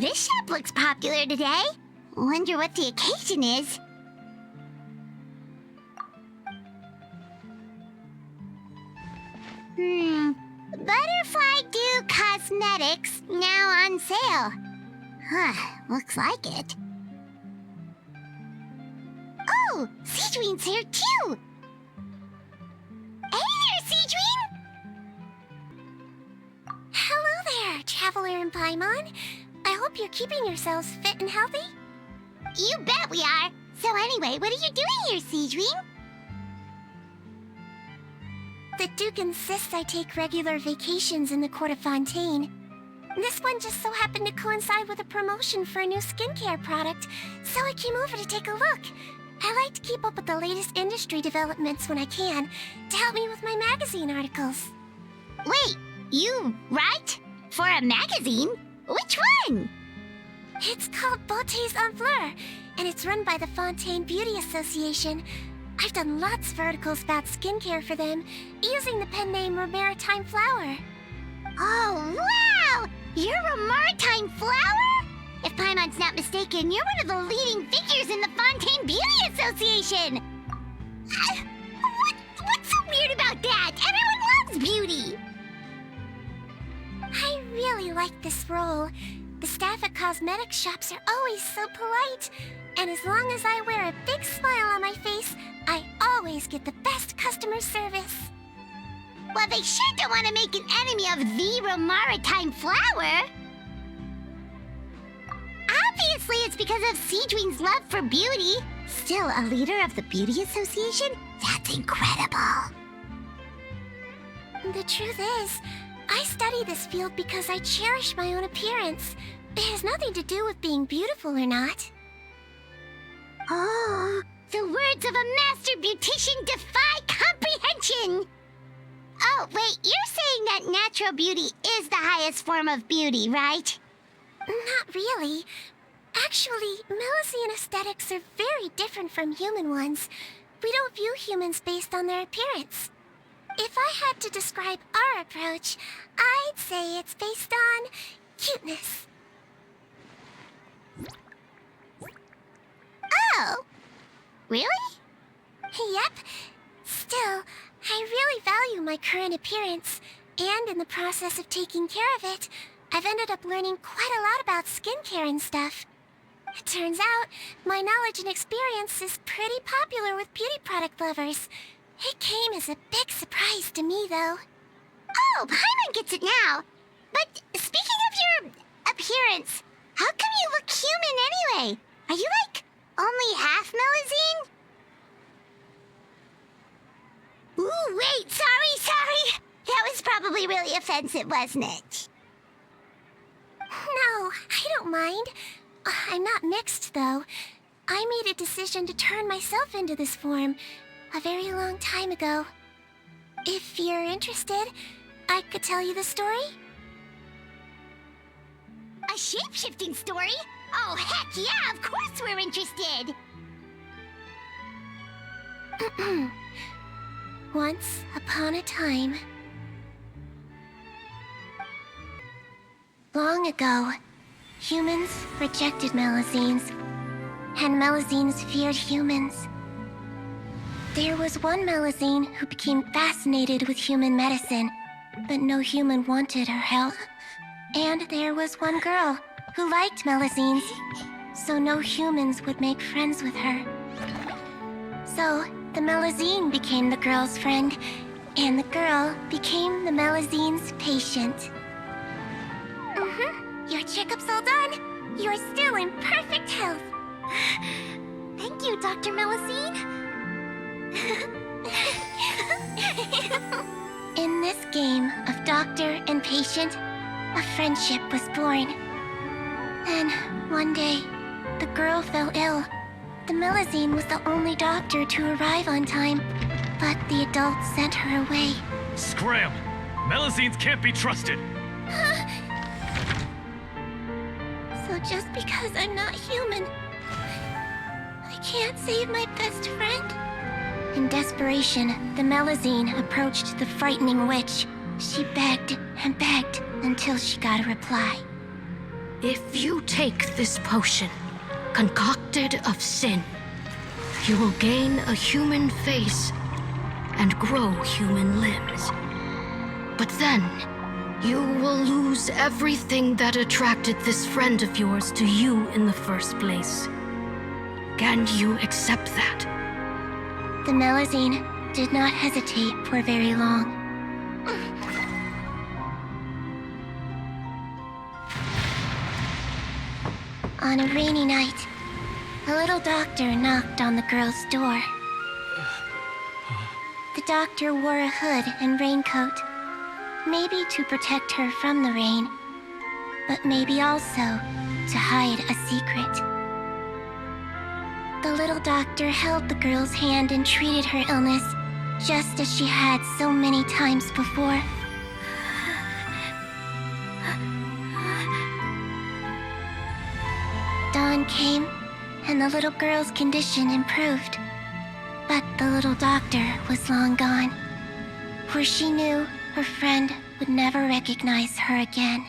This shop looks popular today. Wonder what the occasion is. Butterfly Dew Cosmetics now on sale. Huh, looks like it. Oh, Sigewinne's here too! Hey there, Sigewinne! Hello there, Traveler and Paimon. I hope you're keeping yourselves fit and healthy. You bet we are! So anyway, what are you doing here, Sigewinne? The Duke insists I take regular vacations in the Court of Fontaine. This one just so happened to coincide with a promotion for a new skincare product, so I came over to take a look. I like to keep up with the latest industry developments when I can, to help me with my magazine articles. Wait, you write? For a magazine? Which one? It's called Beautés en Fleur, and it's run by the Fontaine Beauty Association. I've done lots of articles about skincare for them, using the pen name Maritime Flower. Oh, wow! You're a Maritime Flower? If Paimon's not mistaken, you're one of the leading figures in the Fontaine Beauty Association! What's so weird about that? Everyone loves beauty! I really like this role. The staff at cosmetic shops are always so polite. And as long as I wear a big smile on my face, I always get the best customer service. Well, they sure don't want to make an enemy of the Maritime Flower. Obviously, it's because of Sigewinne's love for beauty. Still a leader of the Beauty Association? That's incredible. The truth is, I study this field because I cherish my own appearance. It has nothing to do with being beautiful or not. Oh, the words of a master beautician defy comprehension! Oh, wait, you're saying that natural beauty is the highest form of beauty, right? Not really. Actually, Melusine aesthetics are very different from human ones. We don't view humans based on their appearance. If I had to describe our approach, I'd say it's based on cuteness. Oh, really? Yep. Still, I really value my current appearance, and in the process of taking care of it, I've ended up learning quite a lot about skincare and stuff. It turns out, my knowledge and experience is pretty popular with beauty product lovers. It came as a big surprise to me, though. Oh, Paimon gets it now. But speaking of your appearance, how come you look human anyway? Are you like only half Melusine? Ooh, wait, sorry. That was probably really offensive, wasn't it? No, I don't mind. I'm not mixed, though. I made a decision to turn myself into this form a very long time ago. If you're interested, I could tell you the story. A shape-shifting story? Oh, heck yeah, of course we're interested! Once upon a time, long ago, humans rejected Melusines, and Melusines feared humans. There was one Melusine who became fascinated with human medicine, but no human wanted her help. And there was one girl who liked Melusines, so no humans would make friends with her. So, the Melusine became the girl's friend, and the girl became the Melusine's patient. Your checkup's all done. You're still in perfect health. Thank you, Dr. Melusine. In this game of doctor and patient, a friendship was born. Then, one day, the girl fell ill. The Melusine was the only doctor to arrive on time, but the adults sent her away. Scram! Melusines can't be trusted! So just because I'm not human, I can't save my best friend? In desperation, the Melusine approached the frightening witch. She begged and begged until she got a reply. If you take this potion, concocted of sin, you will gain a human face and grow human limbs. But then, you will lose everything that attracted this friend of yours to you in the first place. Can you accept that? The Melusine did not hesitate for very long. On a rainy night, a little doctor knocked on the girl's door. The doctor wore a hood and raincoat, maybe to protect her from the rain, but maybe also to hide a secret. The little doctor held the girl's hand and treated her illness, just as she had so many times before. Dawn came, and the little girl's condition improved. But the little doctor was long gone, for she knew her friend would never recognize her again.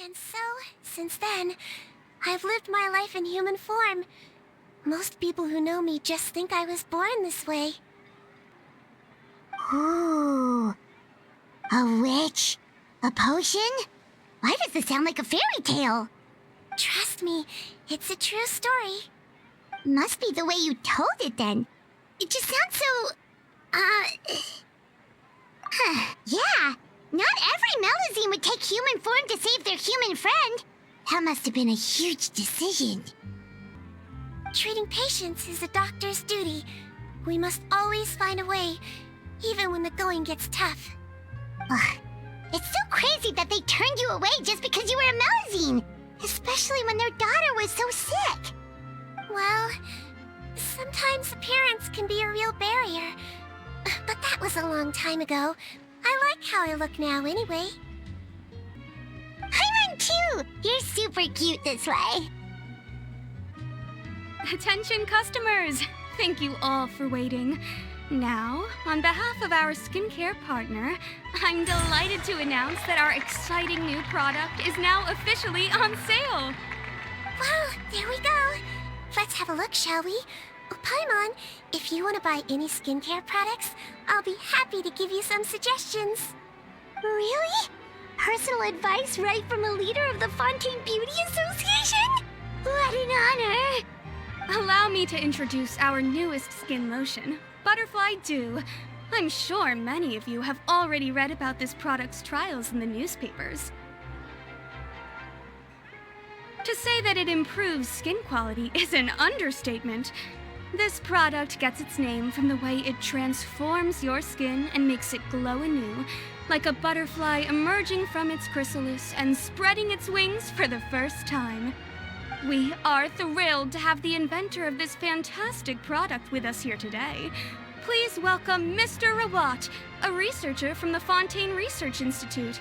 And so, since then, I've lived my life in human form. Most people who know me just think I was born this way. Ooh. A witch? A potion? Why does this sound like a fairy tale? Trust me, it's a true story. Must be the way you told it then. It just sounds so... Yeah, not every Melusine would take human form to save their human friend. That must have been a huge decision. Treating patients is a doctor's duty. We must always find a way, even when the going gets tough. Ugh. It's so crazy that they turned you away just because you were a Melusine, especially when their daughter was so sick. Well, sometimes appearance can be a real barrier. But that was a long time ago. I like how I look now anyway. Paimon too! You're super cute this way. Attention customers! Thank you all for waiting. Now, on behalf of our skincare partner, I'm delighted to announce that our exciting new product is now officially on sale. Well, there we go. Let's have a look, shall we? Oh, Paimon, if you want to buy any skincare products, I'll be happy to give you some suggestions. Really? Personal advice right from a leader of the Fontaine Beauty Association? What an honor! Allow me to introduce our newest skin lotion, Butterfly Dew. I'm sure many of you have already read about this product's trials in the newspapers. To say that it improves skin quality is an understatement. This product gets its name from the way it transforms your skin and makes it glow anew, like a butterfly emerging from its chrysalis and spreading its wings for the first time. We are thrilled to have the inventor of this fantastic product with us here today. Please welcome Mr. Rawat, a researcher from the Fontaine Research Institute.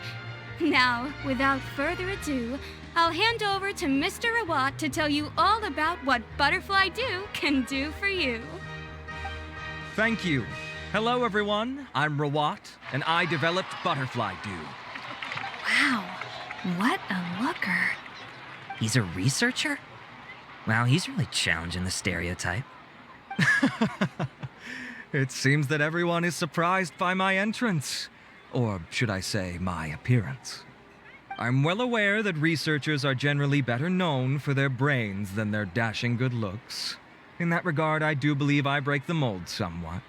Now, without further ado, I'll hand over to Mr. Rawat to tell you all about what Butterfly Dew can do for you. Thank you. Hello, everyone. I'm Rawat, and I developed Butterfly Dew. Wow, what a looker. He's a researcher? Wow, he's really challenging the stereotype. It seems that everyone is surprised by my entrance. Or should I say, my appearance. I'm well aware that researchers are generally better known for their brains than their dashing good looks. In that regard, I do believe I break the mold somewhat.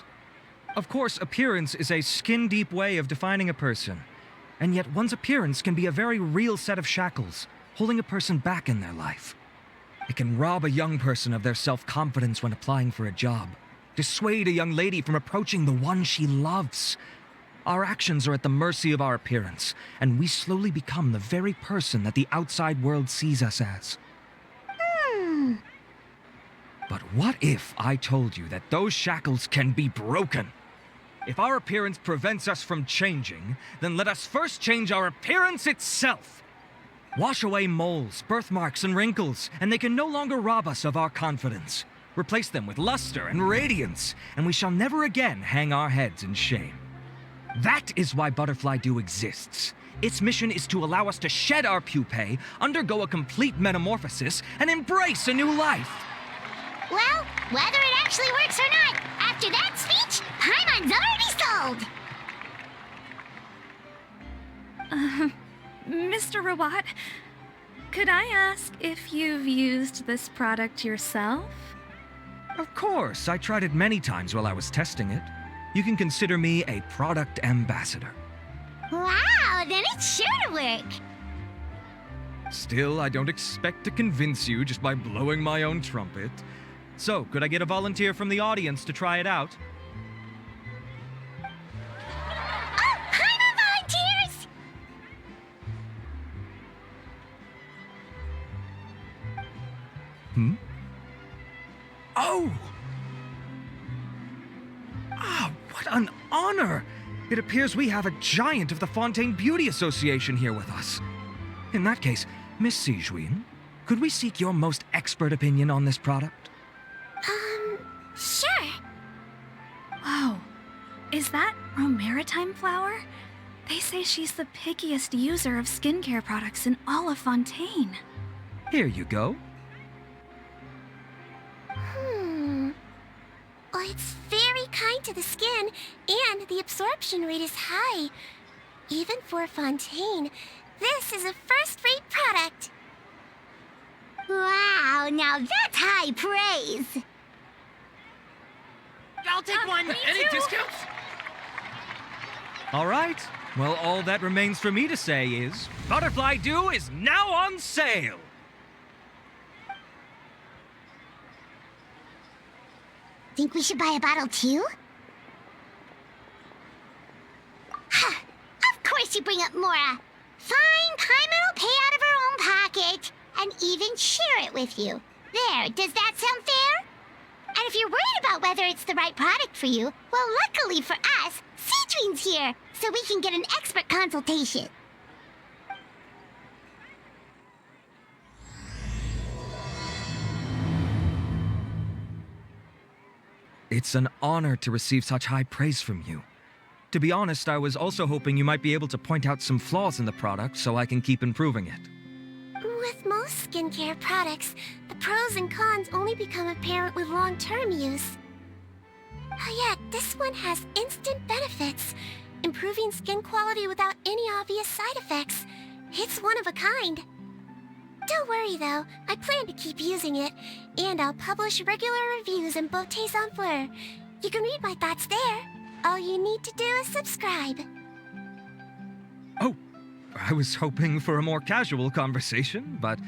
Of course, appearance is a skin-deep way of defining a person. And yet one's appearance can be a very real set of shackles, holding a person back in their life. It can rob a young person of their self-confidence when applying for a job, dissuade a young lady from approaching the one she loves. Our actions are at the mercy of our appearance, and we slowly become the very person that the outside world sees us as. But what if I told you that those shackles can be broken? If our appearance prevents us from changing, then let us first change our appearance itself. Wash away moles, birthmarks, and wrinkles, and they can no longer rob us of our confidence. Replace them with luster and radiance, and we shall never again hang our heads in shame. That is why Butterfly Dew exists. Its mission is to allow us to shed our pupae, undergo a complete metamorphosis, and embrace a new life. Well, whether it actually works or not, after that speech, Paimon's already sold. Mr. Rawat, could I ask if you've used this product yourself? Of course, I tried it many times while I was testing it. You can consider me a product ambassador. Wow, then it's sure to work. Still, I don't expect to convince you just by blowing my own trumpet. So, could I get a volunteer from the audience to try it out? Oh, Paimon volunteers! Oh! Ah, what an honor! It appears we have a giant of the Fontaine Beauty Association here with us. In that case, Miss Sigewinne, could we seek your most expert opinion on this product? Sure. Whoa, is that Romaritime flower? They say she's the pickiest user of skincare products in all of Fontaine. Here you go. Well, it's very kind to the skin, and the absorption rate is high. Even for Fontaine, this is a first-rate product. Wow, now that's high praise. I'll take one. Any discounts? All right. Well, all that remains for me to say is, Butterfly Dew is now on sale! Think we should buy a bottle too? Ha! Of course you bring up Mora. Fine, Paimon will pay out of her own pocket and even share it with you. There, does that sound fair? And if you're worried about whether it's the right product for you, well, luckily for us, Sigewinne's here, so we can get an expert consultation. It's an honor to receive such high praise from you. To be honest, I was also hoping you might be able to point out some flaws in the product so I can keep improving it. With most skincare products, the pros and cons only become apparent with long-term use. Oh yeah, this one has instant benefits, improving skin quality without any obvious side effects. It's one of a kind. Don't worry though, I plan to keep using it, and I'll publish regular reviews in Beauté Sans Fleur. You can read my thoughts there. All you need to do is subscribe. Oh, I was hoping for a more casual conversation, but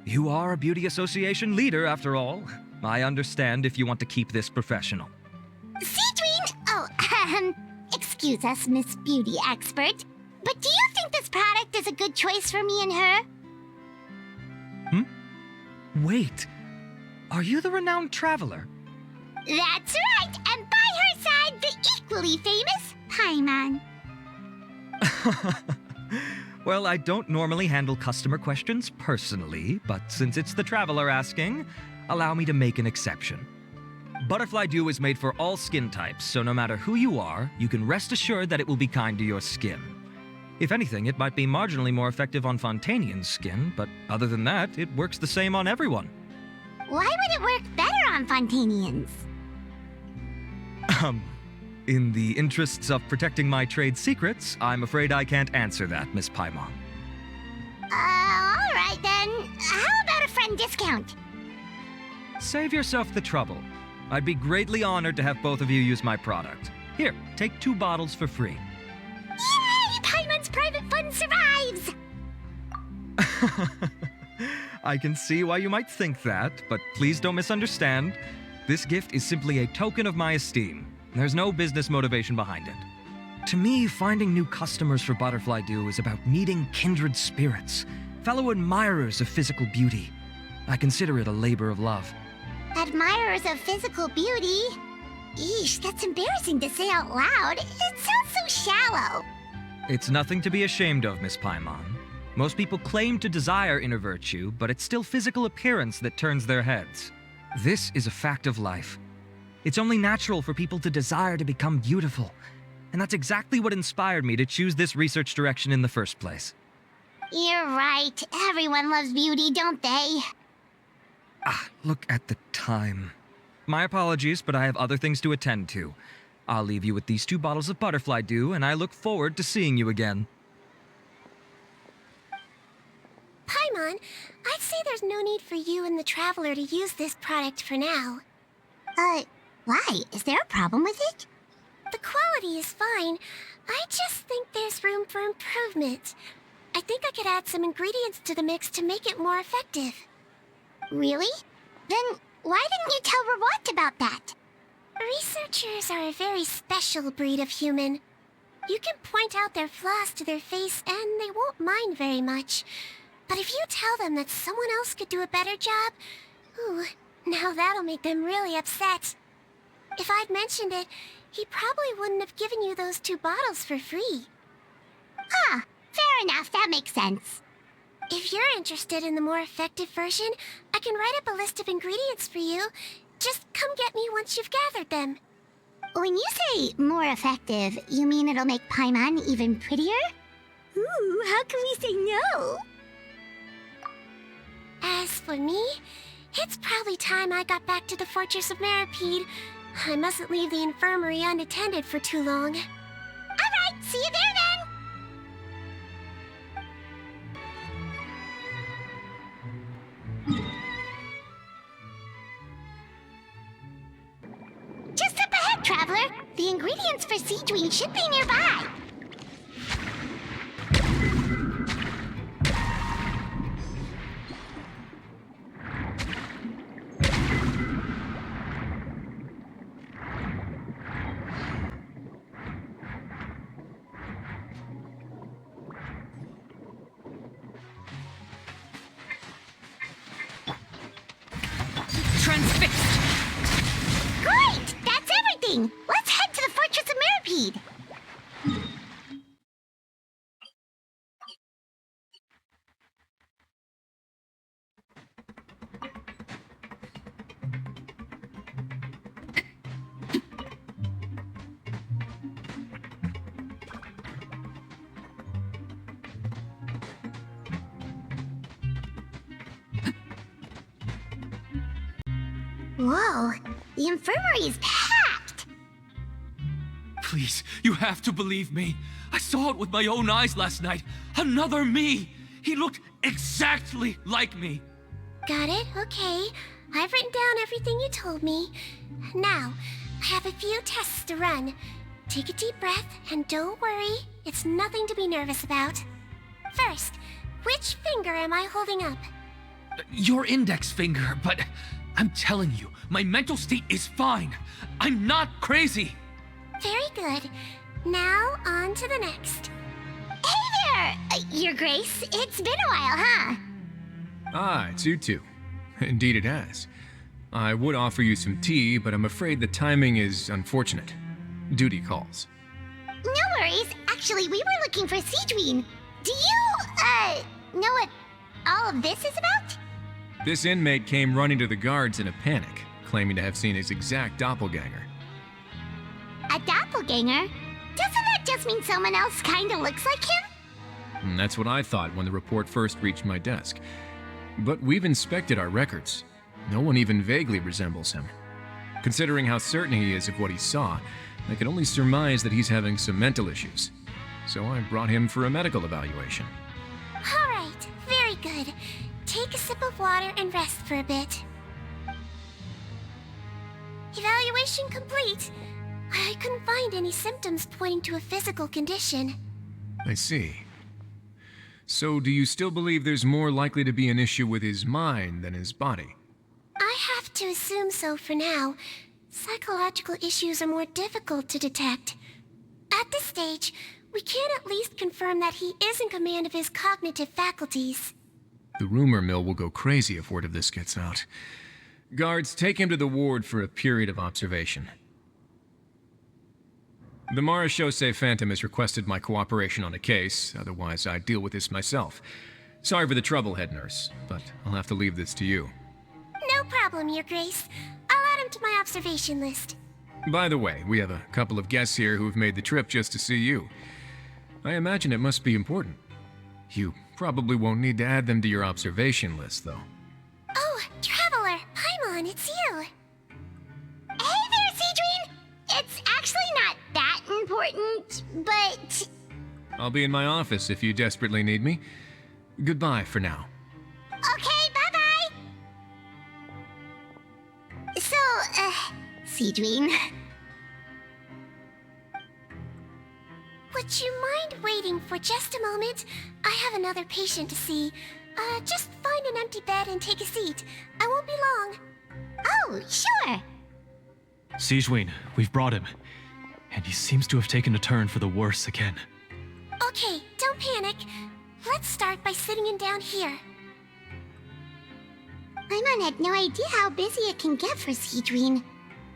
you are a beauty association leader after all. I understand if you want to keep this professional. Sigewinne! Oh, excuse us, Miss Beauty Expert, but do you think this product is a good choice for me and her? Wait, are you the renowned traveler? That's right, and by her side, the equally famous Paimon. Well, I don't normally handle customer questions personally, but since it's the traveler asking, allow me to make an exception. Butterfly Dew is made for all skin types, so no matter who you are, you can rest assured that it will be kind to your skin. If anything, it might be marginally more effective on Fontainian skin, but other than that, it works the same on everyone. Why would it work better on Fontainians? In the interests of protecting my trade secrets, I'm afraid I can't answer that, Miss Paimon. Alright then. How about a friend discount? Save yourself the trouble. I'd be greatly honored to have both of you use my product. Here, take 2 bottles for free. Yay! Paimon's private fund survives! I can see why you might think that, but please don't misunderstand. This gift is simply a token of my esteem. There's no business motivation behind it. To me, finding new customers for Butterfly Dew is about meeting kindred spirits, fellow admirers of physical beauty. I consider it a labor of love. Admirers of physical beauty? Eesh, that's embarrassing to say out loud. It sounds so shallow. It's nothing to be ashamed of, Miss Paimon. Most people claim to desire inner virtue, but it's still physical appearance that turns their heads. This is a fact of life. It's only natural for people to desire to become beautiful. and that's exactly what inspired me to choose this research direction in the first place. You're right. Everyone loves beauty, don't they? Look at the time. My apologies, but I have other things to attend to. I'll leave you with these 2 bottles of butterfly dew, and I look forward to seeing you again. Paimon, I'd say there's no need for you and the Traveler to use this product for now. Why? Is there a problem with it? The quality is fine. I just think there's room for improvement. I think I could add some ingredients to the mix to make it more effective. Really? Then why didn't you tell Rawat about that? Researchers are a very special breed of human. You can point out their flaws to their face and they won't mind very much. But if you tell them that someone else could do a better job, ooh, now that'll make them really upset. If I'd mentioned it, he probably wouldn't have given you those 2 bottles for free. Fair enough, that makes sense. If you're interested in the more effective version, I can write up a list of ingredients for you. Just come get me once you've gathered them. When you say more effective, you mean it'll make Paimon even prettier? Ooh, how can we say no? As for me, it's probably time I got back to the Fortress of Meripede. I mustn't leave the infirmary unattended for too long. Alright, see you there then! Just up ahead, Traveler. The ingredients for Sigewinne should be nearby. Transfixed! Great! That's everything! Let's head to the Fortress of Meripede! Whoa, the infirmary is packed! Please, you have to believe me. I saw it with my own eyes last night. Another me! He looked exactly like me. Got it? Okay. I've written down everything you told me. Now, I have a few tests to run. Take a deep breath, and don't worry. It's nothing to be nervous about. First, which finger am I holding up? Your index finger, but I'm telling you, my mental state is fine. I'm not crazy. Very good. Now, on to the next. Hey there, Your Grace. It's been a while, huh? Ah, it's you two. Indeed it has. I would offer you some tea, but I'm afraid the timing is unfortunate. Duty calls. No worries. Actually, we were looking for Sigewinne. Do you, know what all of this is about? This inmate came running to the guards in a panic, claiming to have seen his exact doppelganger. A doppelganger? Doesn't that just mean someone else kinda looks like him? And that's what I thought when the report first reached my desk. But we've inspected our records. No one even vaguely resembles him. Considering how certain he is of what he saw, I can only surmise that he's having some mental issues. So I brought him for a medical evaluation. All right, very good. Take a sip of water and rest for a bit. Evaluation complete. I couldn't find any symptoms pointing to a physical condition. I see. So do you still believe there's more likely to be an issue with his mind than his body? I have to assume so for now. Psychological issues are more difficult to detect. At this stage, we can at least confirm that he is in command of his cognitive faculties. The rumor mill will go crazy if word of this gets out. Guards, take him to the ward for a period of observation. The Marechaussee Phantom has requested my cooperation on a case, otherwise I'd deal with this myself. Sorry for the trouble, head nurse, but I'll have to leave this to you. No problem, Your Grace. I'll add him to my observation list. By the way, we have a couple of guests here who've made the trip just to see you. I imagine it must be important. You probably won't need to add them to your observation list, though. Oh, Traveler, Paimon, it's you. Hey there, Sigewinne! It's actually not that important, but... I'll be in my office if you desperately need me. Goodbye for now. Okay, bye-bye! So, Sigewinne... Would you mind waiting for just a moment? I have another patient to see. Just find an empty bed and take a seat. I won't be long. Oh, sure! Sigewinne, we've brought him. And he seems to have taken a turn for the worse again. Okay, don't panic. Let's start by sitting him down here. Paimon had no idea how busy it can get for Sigewinne.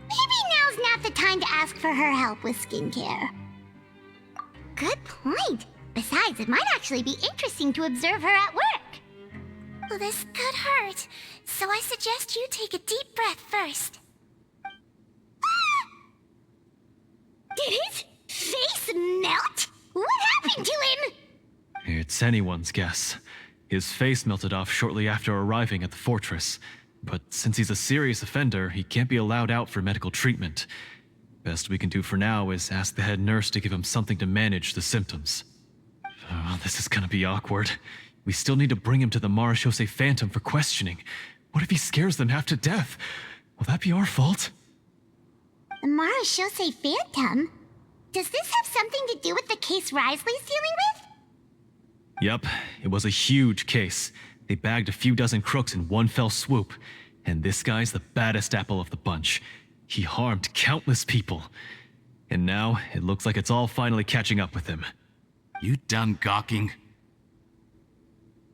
Maybe now's not the time to ask for her help with skincare. Good point. Besides, it might actually be interesting to observe her at work. Well, this could hurt, so I suggest you take a deep breath first. Did his face melt? What happened to him? It's anyone's guess. His face melted off shortly after arriving at the fortress. But since he's a serious offender, he can't be allowed out for medical treatment. Best we can do for now is ask the head nurse to give him something to manage the symptoms. Oh, this is gonna be awkward. We still need to bring him to the Marechaussee Phantom for questioning. What if he scares them half to death? Will that be our fault? The Marechaussee Phantom? Does this have something to do with the case Risley's dealing with? Yep, it was a huge case. They bagged a few dozen crooks in one fell swoop. And this guy's the baddest apple of the bunch. He harmed countless people. And now, it looks like it's all finally catching up with him. You done gawking?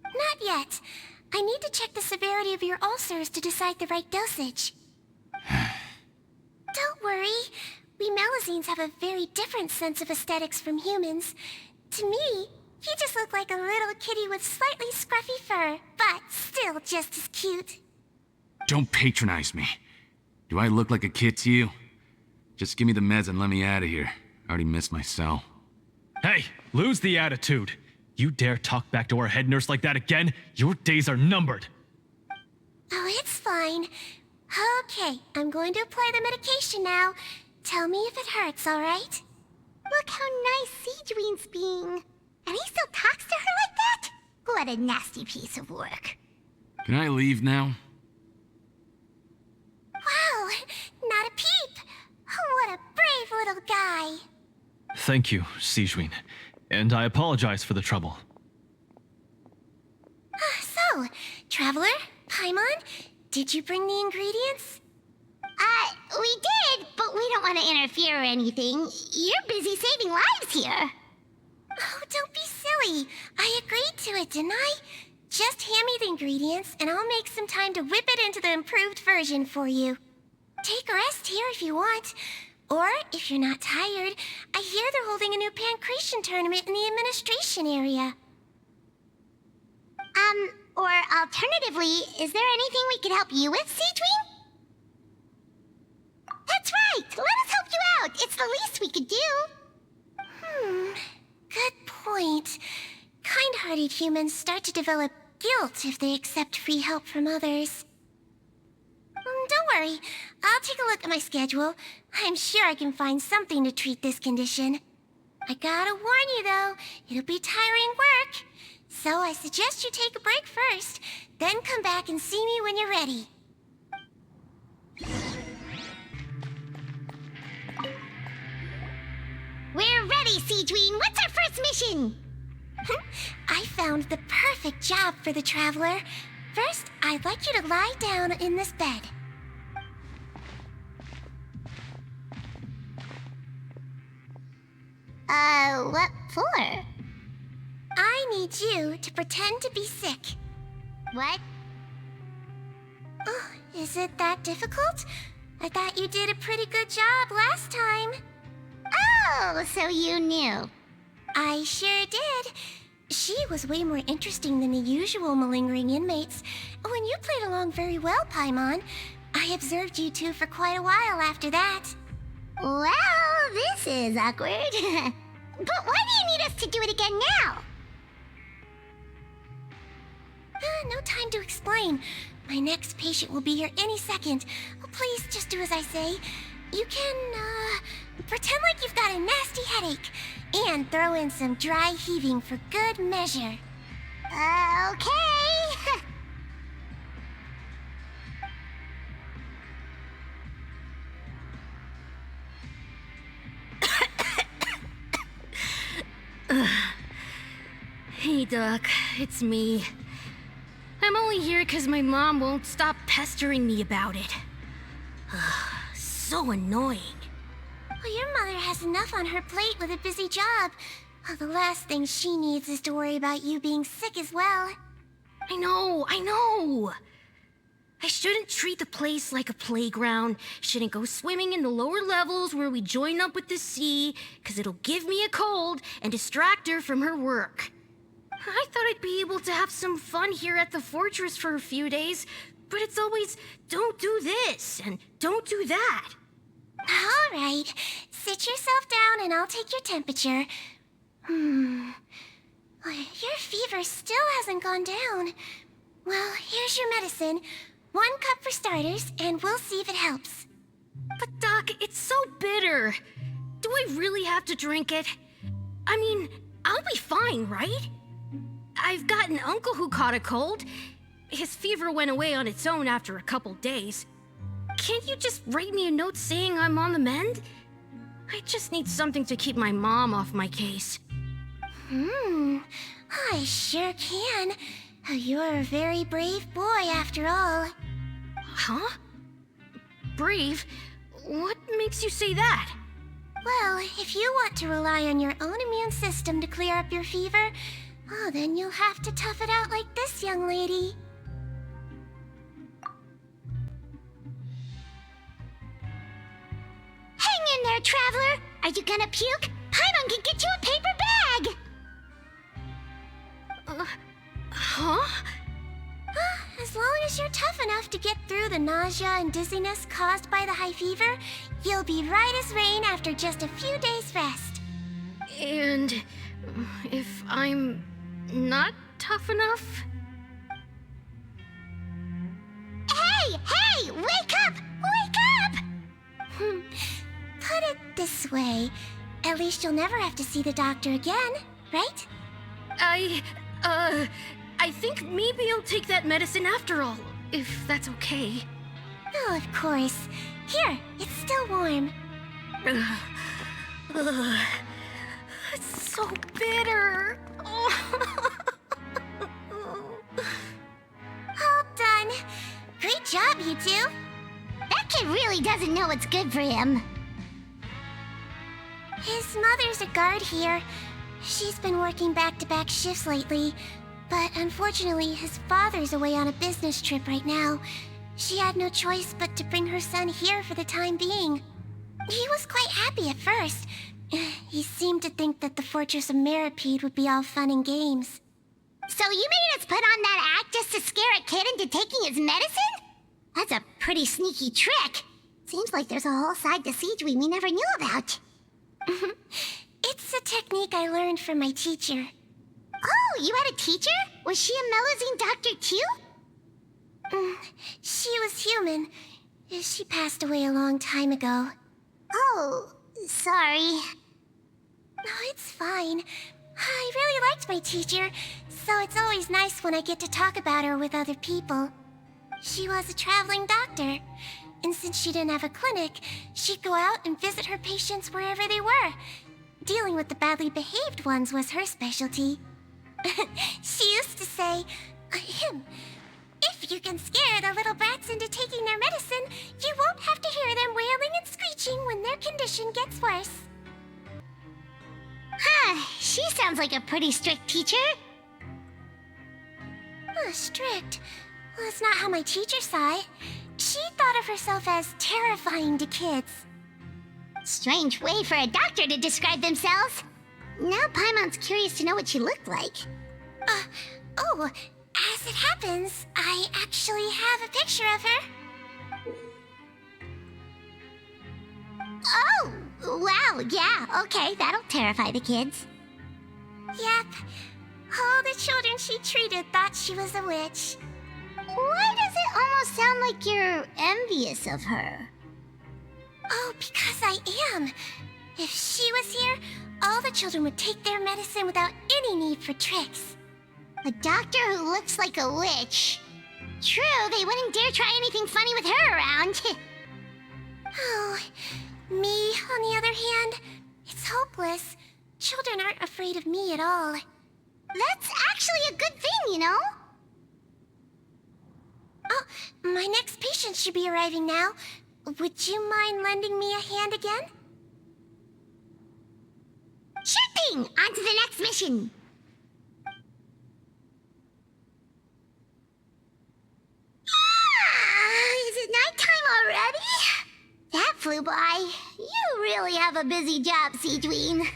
Not yet. I need to check the severity of your ulcers to decide the right dosage. Don't worry. We Melazines have a very different sense of aesthetics from humans. To me, you just look like a little kitty with slightly scruffy fur, but still just as cute. Don't patronize me. Do I look like a kid to you? Just give me the meds and let me out of here. I already missed my cell. Hey, lose the attitude. You dare talk back to our head nurse like that again? Your days are numbered. Oh, it's fine. Okay, I'm going to apply the medication now. Tell me if it hurts, all right? Look how nice Sigewinne's being. And he still talks to her like that? What a nasty piece of work. Can I leave now? Wow, not a peep. What a brave little guy. Thank you, Sigewinne. And I apologize for the trouble. So, Traveler, Paimon, did you bring the ingredients? We did, but we don't want to interfere or anything. You're busy saving lives here. Oh, don't be silly. I agreed to it, didn't I? Just hand me the ingredients, and I'll make some time to whip it into the improved version for you. Take a rest here if you want. Or, if you're not tired, I hear they're holding a new pancreation tournament in the administration area. Or alternatively, is there anything we could help you with, Sigewinne? That's right! Let us help you out! It's the least we could do! Good point. Kind-hearted humans start to develop guilt if they accept free help from others. Don't worry. I'll take a look at my schedule. I'm sure I can find something to treat this condition. I gotta warn you, though, it'll be tiring work. So I suggest you take a break first, then come back and see me when you're ready. We're ready, Sigewinne! What's our first mission? I found the perfect job for the Traveler. First, I'd like you to lie down in this bed. What for? I need you to pretend to be sick. What? Oh, is it that difficult? I thought you did a pretty good job last time. Oh, so you knew. I sure did. She was way more interesting than the usual malingering inmates. When you played along very well, Paimon. I observed you two for quite a while after that. Well, this is awkward. But why do you need us to do it again now? No time to explain. My next patient will be here any second. Oh, please, just do as I say. You can, pretend like you've got a nasty headache. And throw in some dry heaving for good measure. Okay. Hey, Doc, it's me. I'm only here because my mom won't stop pestering me about it. So annoying. Well, your mother has enough on her plate with a busy job. Well, the last thing she needs is to worry about you being sick as well. I know. I shouldn't treat the place like a playground. Shouldn't go swimming in the lower levels where we join up with the sea, because it'll give me a cold and distract her from her work. I thought I'd be able to have some fun here at the fortress for a few days, but it's always, don't do this and don't do that. All right, sit yourself down and I'll take your temperature. Your fever still hasn't gone down. Well, here's your medicine. 1 cup for starters, and we'll see if it helps. But Doc, it's so bitter. Do I really have to drink it? I mean, I'll be fine, right? I've got an uncle who caught a cold. His fever went away on its own after a couple days. Can't you just write me a note saying I'm on the mend? I just need something to keep my mom off my case. I sure can. You're a very brave boy, after all. Huh? Brave? What makes you say that? Well, if you want to rely on your own immune system to clear up your fever, then you'll have to tough it out like this young lady. Hang in there, traveler. Are you gonna puke? Paimon can get you a paper bag. Huh? As long as you're tough enough to get through the nausea and dizziness caused by the high fever, you'll be right as rain after just a few days' rest. And if I'm not tough enough? Hey! Wake up! Wake up! Put it this way. At least you'll never have to see the doctor again, right? I think maybe I'll take that medicine after all, if that's okay. Oh, of course. Here, it's still warm. It's so bitter. All done. Great job, you two. That kid really doesn't know what's good for him. His mother's a guard here. She's been working back-to-back shifts lately, but unfortunately his father's away on a business trip right now. She had no choice but to bring her son here for the time being. He was quite happy at first. He seemed to think that the Fortress of Meropide would be all fun and games. So you made us put on that act just to scare a kid into taking his medicine? That's a pretty sneaky trick. Seems like there's a whole side to Sigewinne we never knew about. It's a technique I learned from my teacher. Oh, you had a teacher? Was she a Melusine doctor too? She was human. She passed away a long time ago. Oh, sorry. No, it's fine. I really liked my teacher, so it's always nice when I get to talk about her with other people. She was a traveling doctor, and since she didn't have a clinic, she'd go out and visit her patients wherever they were. Dealing with the badly behaved ones was her specialty. She used to say, if you can scare the little brats into taking their medicine, you won't have to hear them wailing and screeching when their condition gets worse. She sounds like a pretty strict teacher. Strict? Well, that's not how my teacher saw it. She thought of herself as terrifying to kids. Strange way for a doctor to describe themselves. Now Paimon's curious to know what she looked like. As it happens, I actually have a picture of her. Oh, Wow, yeah, okay, that'll terrify the kids. Yep. All the children she treated thought she was a witch. Why does it almost sound like you're envious of her? Oh, because I am. If she was here, all the children would take their medicine without any need for tricks. A doctor who looks like a witch. True, they wouldn't dare try anything funny with her around. Oh, me, on the other hand, it's hopeless. Children aren't afraid of me at all. That's actually a good thing, you know? Oh, my next patient should be arriving now. Would you mind lending me a hand again? Sure thing! On to the next mission! Is it nighttime already? That flew by. You really have a busy job, Sigewinne.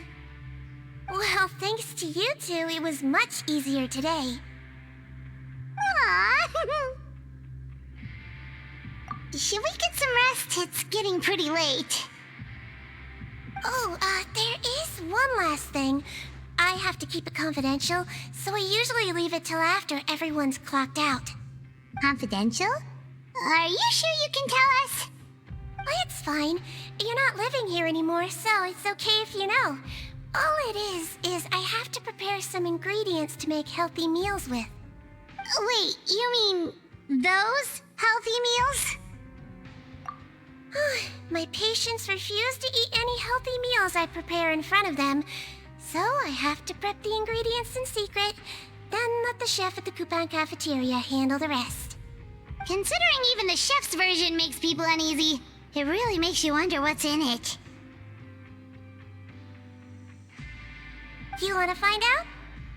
Well, thanks to you two, it was much easier today. Aww. Should we get some rest? It's getting pretty late. Oh, there is one last thing. I have to keep it confidential, so I usually leave it till after everyone's clocked out. Confidential? Are you sure you can tell us? Well, it's fine. You're not living here anymore, so it's okay if you know. All it is I have to prepare some ingredients to make healthy meals with. Wait, you mean those healthy meals? My patients refuse to eat any healthy meals I prepare in front of them, so I have to prep the ingredients in secret, then let the chef at the Coupon cafeteria handle the rest. Considering even the chef's version makes people uneasy, it really makes you wonder what's in it. You want to find out?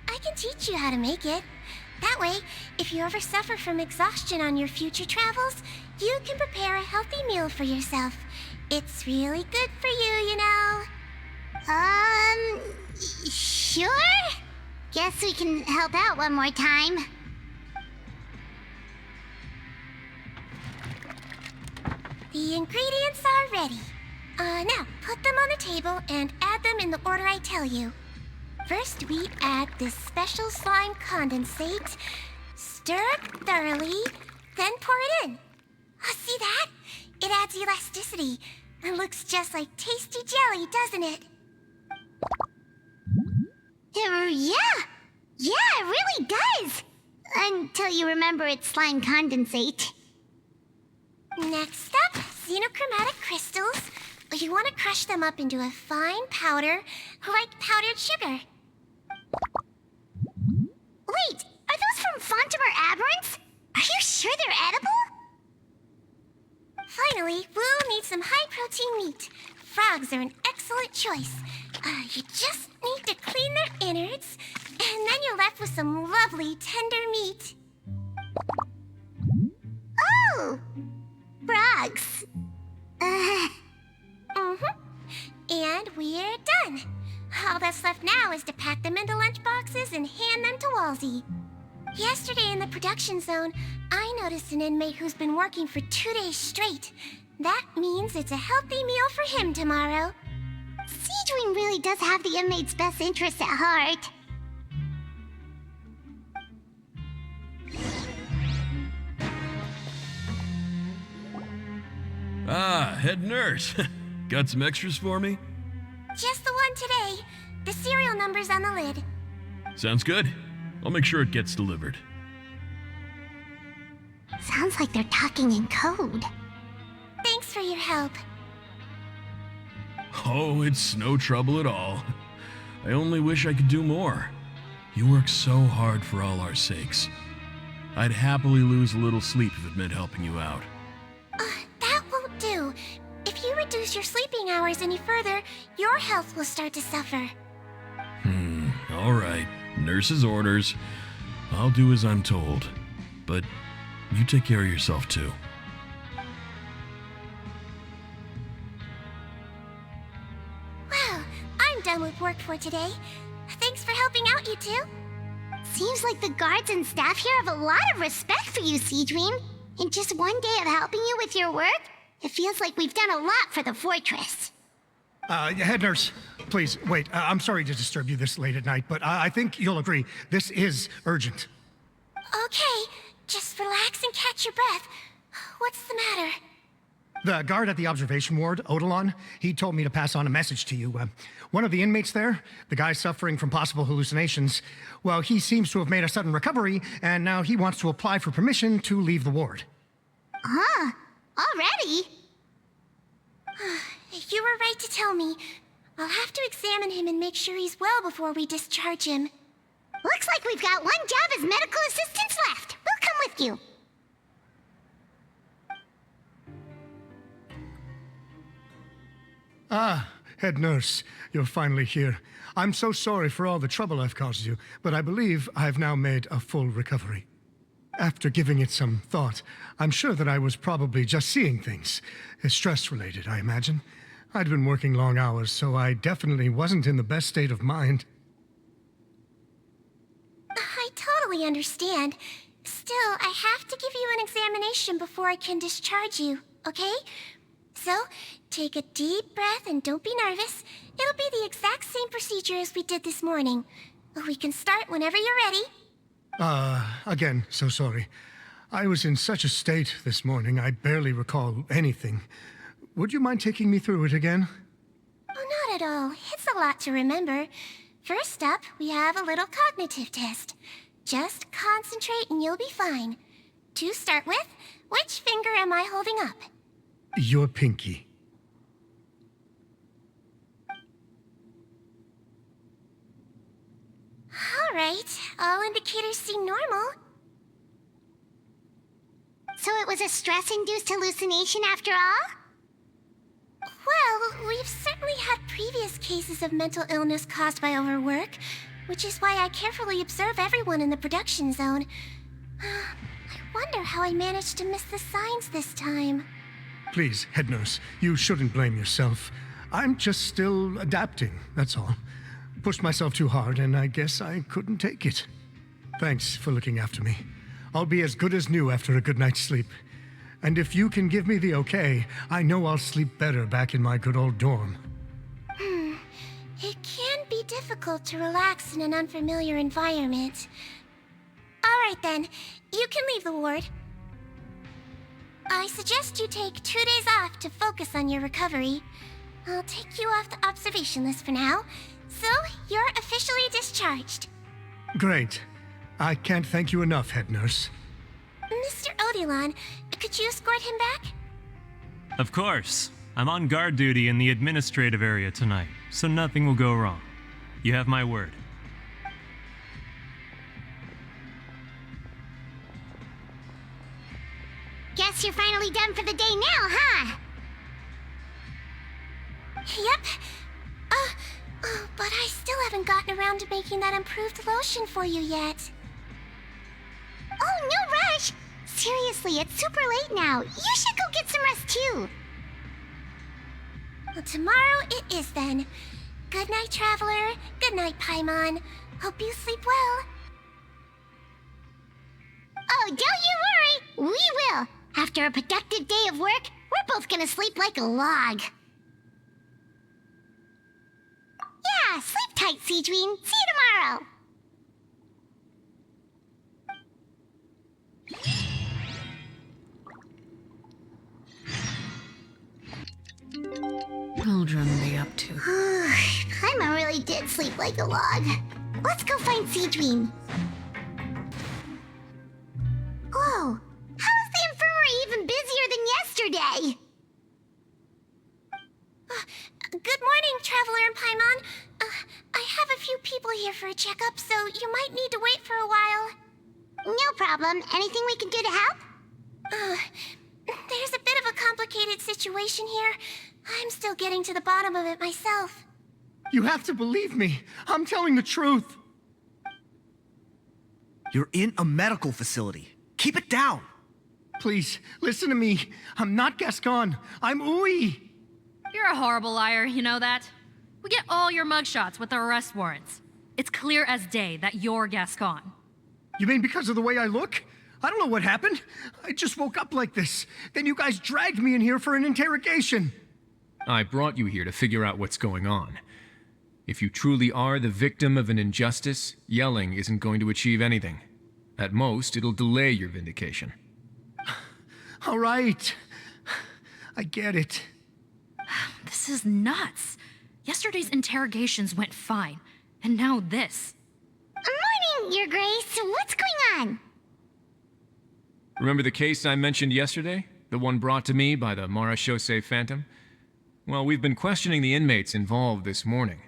I can teach you how to make it. That way, if you ever suffer from exhaustion on your future travels, you can prepare a healthy meal for yourself. It's really good for you, you know. Sure? Guess we can help out one more time. The ingredients are ready. Now, put them on the table and add them in the order I tell you. First, we add this special slime condensate, stir it thoroughly, then pour it in. Oh, see that? It adds elasticity and looks just like tasty jelly, doesn't it? Yeah, it really does. Until you remember it's slime condensate. Next up, xenochromatic crystals. You want to crush them up into a fine powder, like powdered sugar. Wait, are those from Fontimer Aberrants? Are you sure they're edible? Finally, Woo needs some high-protein meat. Frogs are an excellent choice. You just need to clean their innards, and then you're left with some lovely, tender meat. Oh! Frogs. And we're done. All that's left now is to pack them into lunchboxes and hand them to Walsey. Yesterday in the production zone, I noticed an inmate who's been working for 2 days straight. That means it's a healthy meal for him tomorrow. Sigewinne really does have the inmate's best interests at heart. Ah, head nurse. Got some extras for me? Just the one today. The serial number's on the lid. Sounds good. I'll make sure it gets delivered. Sounds like they're talking in code. Thanks for your help. Oh, it's no trouble at all. I only wish I could do more. You work so hard for all our sakes. I'd happily lose a little sleep if it meant helping you out. That won't do. If you reduce your sleeping hours any further, your health will start to suffer. All right. Nurse's orders. I'll do as I'm told. But you take care of yourself too. Well, I'm done with work for today. Thanks for helping out, you two. Seems like the guards and staff here have a lot of respect for you, Sigewinne. In just one day of helping you with your work, it feels like we've done a lot for the fortress. Head nurse, please, wait. I'm sorry to disturb you this late at night, but I think you'll agree this is urgent. Okay, just relax and catch your breath. What's the matter? The guard at the observation ward, Odilon, he told me to pass on a message to you. One of the inmates there, the guy suffering from possible hallucinations, well, he seems to have made a sudden recovery, and now he wants to apply for permission to leave the ward. Huh? Already? You were right to tell me. I'll have to examine him and make sure he's well before we discharge him. Looks like we've got one job as medical assistants left. We'll come with you. Ah, head nurse, you're finally here. I'm so sorry for all the trouble I've caused you, but I believe I've now made a full recovery. After giving it some thought, I'm sure that I was probably just seeing things. Stress-related, I imagine. I'd been working long hours, so I definitely wasn't in the best state of mind. I totally understand. Still, I have to give you an examination before I can discharge you, okay? So, take a deep breath and don't be nervous. It'll be the exact same procedure as we did this morning. We can start whenever you're ready. Again, so sorry. I was in such a state this morning, I barely recall anything. Would you mind taking me through it again? Oh, not at all. It's a lot to remember. First up, we have a little cognitive test. Just concentrate and you'll be fine. To start with, which finger am I holding up? Your pinky. All right, all indicators seem normal. So it was a stress-induced hallucination after all? Well, we've certainly had previous cases of mental illness caused by overwork, which is why I carefully observe everyone in the production zone. I wonder how I managed to miss the signs this time. Please, head nurse, you shouldn't blame yourself. I'm just still adapting, that's all. Pushed myself too hard, and I guess I couldn't take it. Thanks for looking after me. I'll be as good as new after a good night's sleep. And if you can give me the okay, I know I'll sleep better back in my good old dorm. It can be difficult to relax in an unfamiliar environment. All right then, you can leave the ward. I suggest you take 2 days off to focus on your recovery. I'll take you off the observation list for now, so you're officially discharged. Great. I can't thank you enough, head nurse. Mr. Odilon, could you escort him back? Of course. I'm on guard duty in the administrative area tonight, so nothing will go wrong. You have my word. Guess you're finally done for the day now, huh? Yep. But I still haven't gotten around to making that improved lotion for you yet. Oh, no rush! Seriously, it's super late now. You should go get some rest too. Well, tomorrow it is then. Good night, Traveler. Good night, Paimon. Hope you sleep well. Oh, don't you worry. We will. After a productive day of work, we're both gonna sleep like a log. Yeah, sleep tight, Sigewinne. See you tomorrow. Children be up to? Paimon really did sleep like a log. Let's go find Sigewinne. Whoa, how is the infirmary even busier than yesterday? Good morning, Traveler and Paimon. I have a few people here for a checkup, so you might need to wait for a while. No problem. Anything we can do to help? There's a bit of a complicated situation here. I'm still getting to the bottom of it myself. You have to believe me. I'm telling the truth. You're in a medical facility. Keep it down. Please, listen to me. I'm not Gascon. I'm Uwe. You're a horrible liar, you know that? We get all your mugshots with the arrest warrants. It's clear as day that you're Gascon. You mean because of the way I look? I don't know what happened. I just woke up like this. Then you guys dragged me in here for an interrogation. I brought you here to figure out what's going on. If you truly are the victim of an injustice, yelling isn't going to achieve anything. At most, it'll delay your vindication. All right. I get it. This is nuts. Yesterday's interrogations went fine, and now this. Morning, Your Grace. What's going on? Remember the case I mentioned yesterday? The one brought to me by the Marechaussee Phantom? Well, we've been questioning the inmates involved this morning.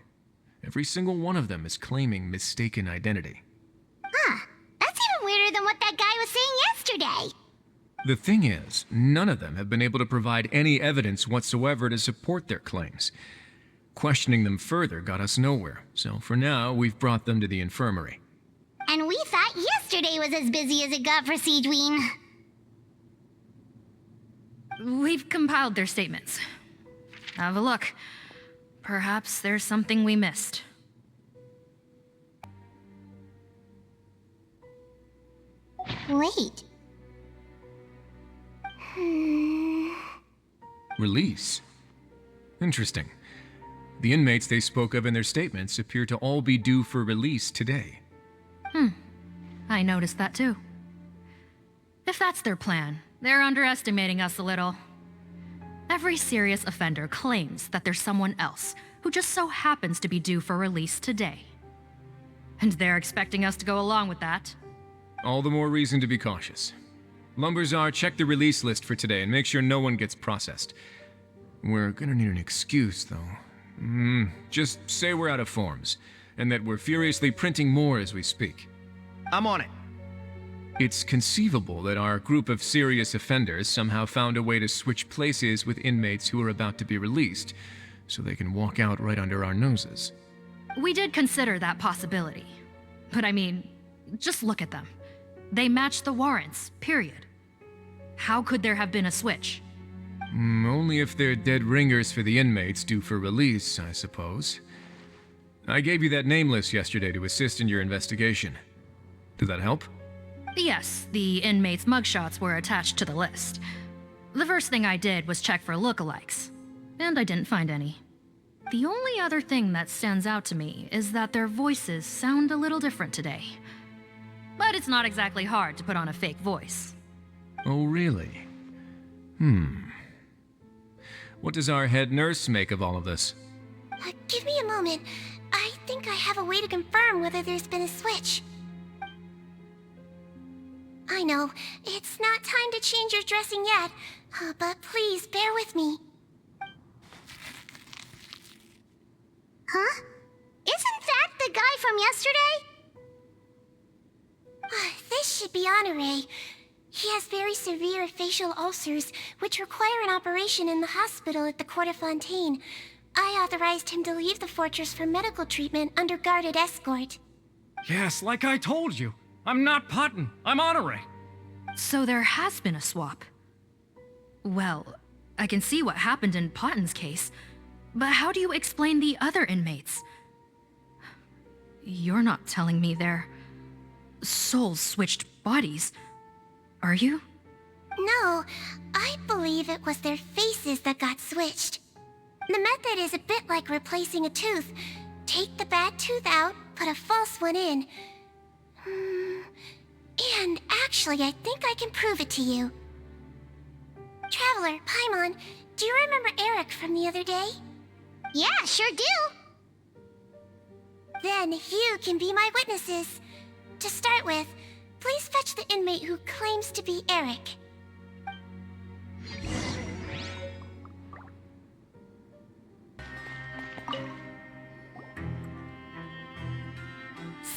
Every single one of them is claiming mistaken identity. Huh. That's even weirder than what that guy was saying yesterday. The thing is, none of them have been able to provide any evidence whatsoever to support their claims. Questioning them further got us nowhere, so for now, we've brought them to the infirmary. And we thought yesterday was as busy as it got for Sigewinne. We've compiled their statements. Have a look. Perhaps there's something we missed. Wait. Release? Interesting. The inmates they spoke of in their statements appear to all be due for release today. I noticed that too. If that's their plan, they're underestimating us a little. Every serious offender claims that there's someone else who just so happens to be due for release today. And they're expecting us to go along with that. All the more reason to be cautious. Lumberzar, check the release list for today and make sure no one gets processed. We're gonna need an excuse, though. Just say we're out of forms, and that we're furiously printing more as we speak. I'm on it. It's conceivable that our group of serious offenders somehow found a way to switch places with inmates who are about to be released, so they can walk out right under our noses. We did consider that possibility. But I mean, just look at them. They match the warrants, period. How could there have been a switch? Only if they're dead ringers for the inmates due for release, I suppose. I gave you that name list yesterday to assist in your investigation. Did that help? Yes, the inmates' mugshots were attached to the list. The first thing I did was check for lookalikes, and I didn't find any. The only other thing that stands out to me is that their voices sound a little different today. But it's not exactly hard to put on a fake voice. Oh, really? What does our head nurse make of all of this? Give me a moment. I think I have a way to confirm whether there's been a switch. I know, it's not time to change your dressing yet, but please bear with me. Huh? Isn't that the guy from yesterday? This should be Honore. He has very severe facial ulcers, which require an operation in the hospital at the Court of Fontaine. I authorized him to leave the fortress for medical treatment under guarded escort. Yes, like I told you. I'm not Putton. I'm Honore. So there has been a swap. Well, I can see what happened in Potton's case, but how do you explain the other inmates? You're not telling me their souls switched bodies, are you? No, I believe it was their faces that got switched. The method is a bit like replacing a tooth. Take the bad tooth out, put a false one in. And actually, I think I can prove it to you. Traveler, Paimon, do you remember Eric from the other day? Yeah, sure do. Then you can be my witnesses. To start with, please fetch the inmate who claims to be Eric.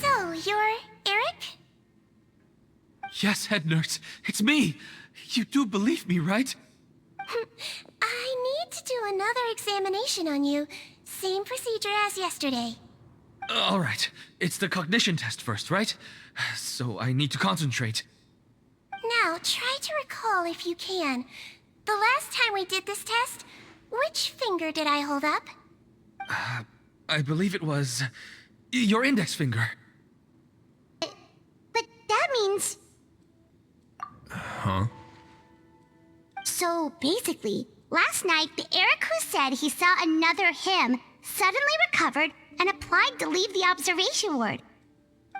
So, you're Eric? Yes, head nurse. It's me. You do believe me, right? I need to do another examination on you. Same procedure as yesterday. All right. It's the cognition test first, right? So I need to concentrate. Now, try to recall if you can. The last time we did this test, which finger did I hold up? I believe it was your index finger. But that means... Huh? So basically, Last night, the Eric who said he saw another him suddenly recovered and applied to leave the observation ward.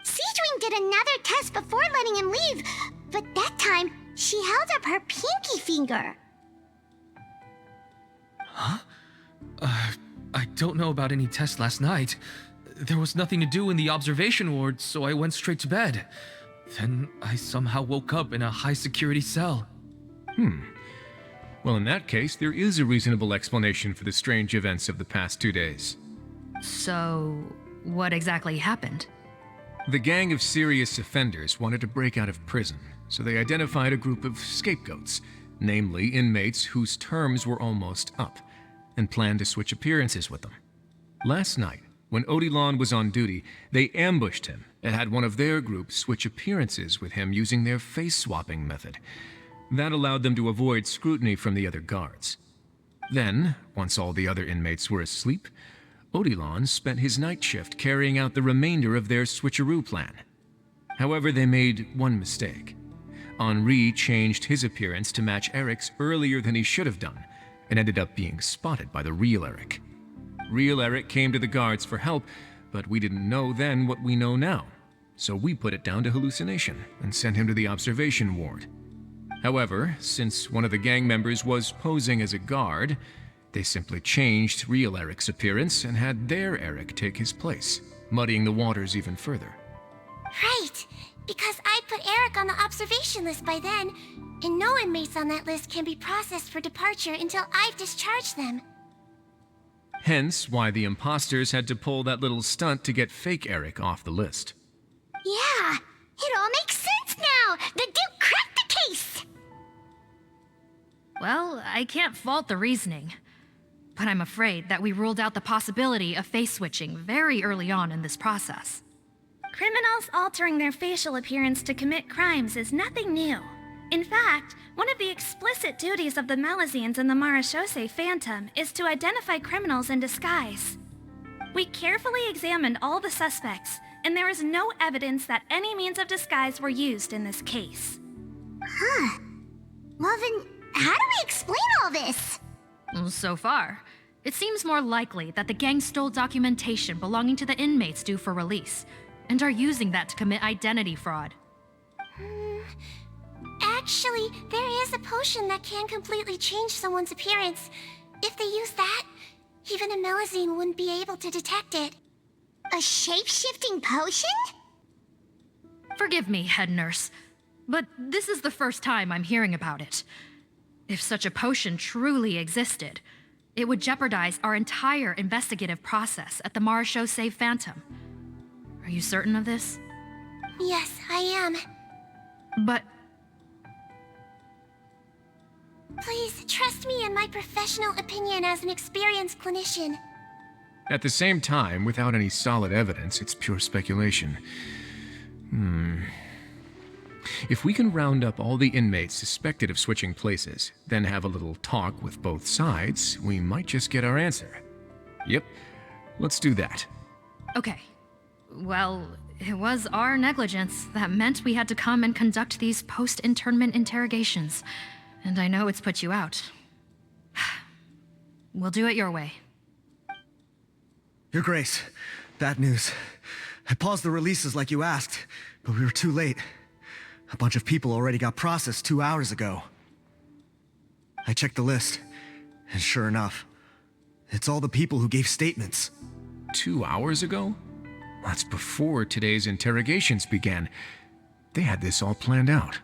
Sigewinne did another test before letting him leave, but that time, she held up her pinky finger. Huh? I don't know about any test last night. There was nothing to do in the observation ward, so I went straight to bed. Then I somehow woke up in a high-security cell. Well, in that case, there is a reasonable explanation for the strange events of the past 2 days. So, what exactly happened? The gang of serious offenders wanted to break out of prison, so they identified a group of scapegoats, namely inmates whose terms were almost up, and planned to switch appearances with them. Last night, when Odilon was on duty, they ambushed him and had one of their group switch appearances with him using their face-swapping method. That allowed them to avoid scrutiny from the other guards. Then, once all the other inmates were asleep, Odilon spent his night shift carrying out the remainder of their switcheroo plan. However, they made one mistake. Henri changed his appearance to match Eric's earlier than he should have done, and ended up being spotted by the real Eric. Real Eric came to the guards for help, but we didn't know then what we know now, so we put it down to hallucination and sent him to the observation ward. However, since one of the gang members was posing as a guard, they simply changed real Eric's appearance and had their Eric take his place, muddying the waters even further. Right, because I put Eric on the observation list by then, and no inmates on that list can be processed for departure until I've discharged them. Hence why the imposters had to pull that little stunt to get fake Eric off the list. Yeah, it all makes sense now. The Duke cracked the case. Well, I can't fault the reasoning. But I'm afraid that we ruled out the possibility of face switching very early on in this process. Criminals altering their facial appearance to commit crimes is nothing new. In fact, one of the explicit duties of the Malazines in the Marechaussee Phantom is to identify criminals in disguise. We carefully examined all the suspects, and there is no evidence that any means of disguise were used in this case. Huh. Well then, how do we explain all this? So far, it seems more likely that the gang stole documentation belonging to the inmates due for release, and are using that to commit identity fraud. Actually, there is a potion that can completely change someone's appearance. If they use that, even a Melazine wouldn't be able to detect it. A shape-shifting potion? Forgive me, head nurse, but this is the first time I'm hearing about it. If such a potion truly existed, it would jeopardize our entire investigative process at the Marechaussee Phantom. Are you certain of this? Yes, I am. But... Please, trust me in my professional opinion as an experienced clinician. At the same time, without any solid evidence, it's pure speculation. If we can round up all the inmates suspected of switching places, then have a little talk with both sides, we might just get our answer. Yep, let's do that. Okay. Well, it was our negligence that meant we had to come and conduct these post-internment interrogations. And I know it's put you out. We'll do it your way. Your Grace, bad news. I paused the releases like you asked, but we were too late. A bunch of people already got processed 2 hours ago. I checked the list, and sure enough, it's all the people who gave statements. 2 hours ago? That's before today's interrogations began. They had this all planned out.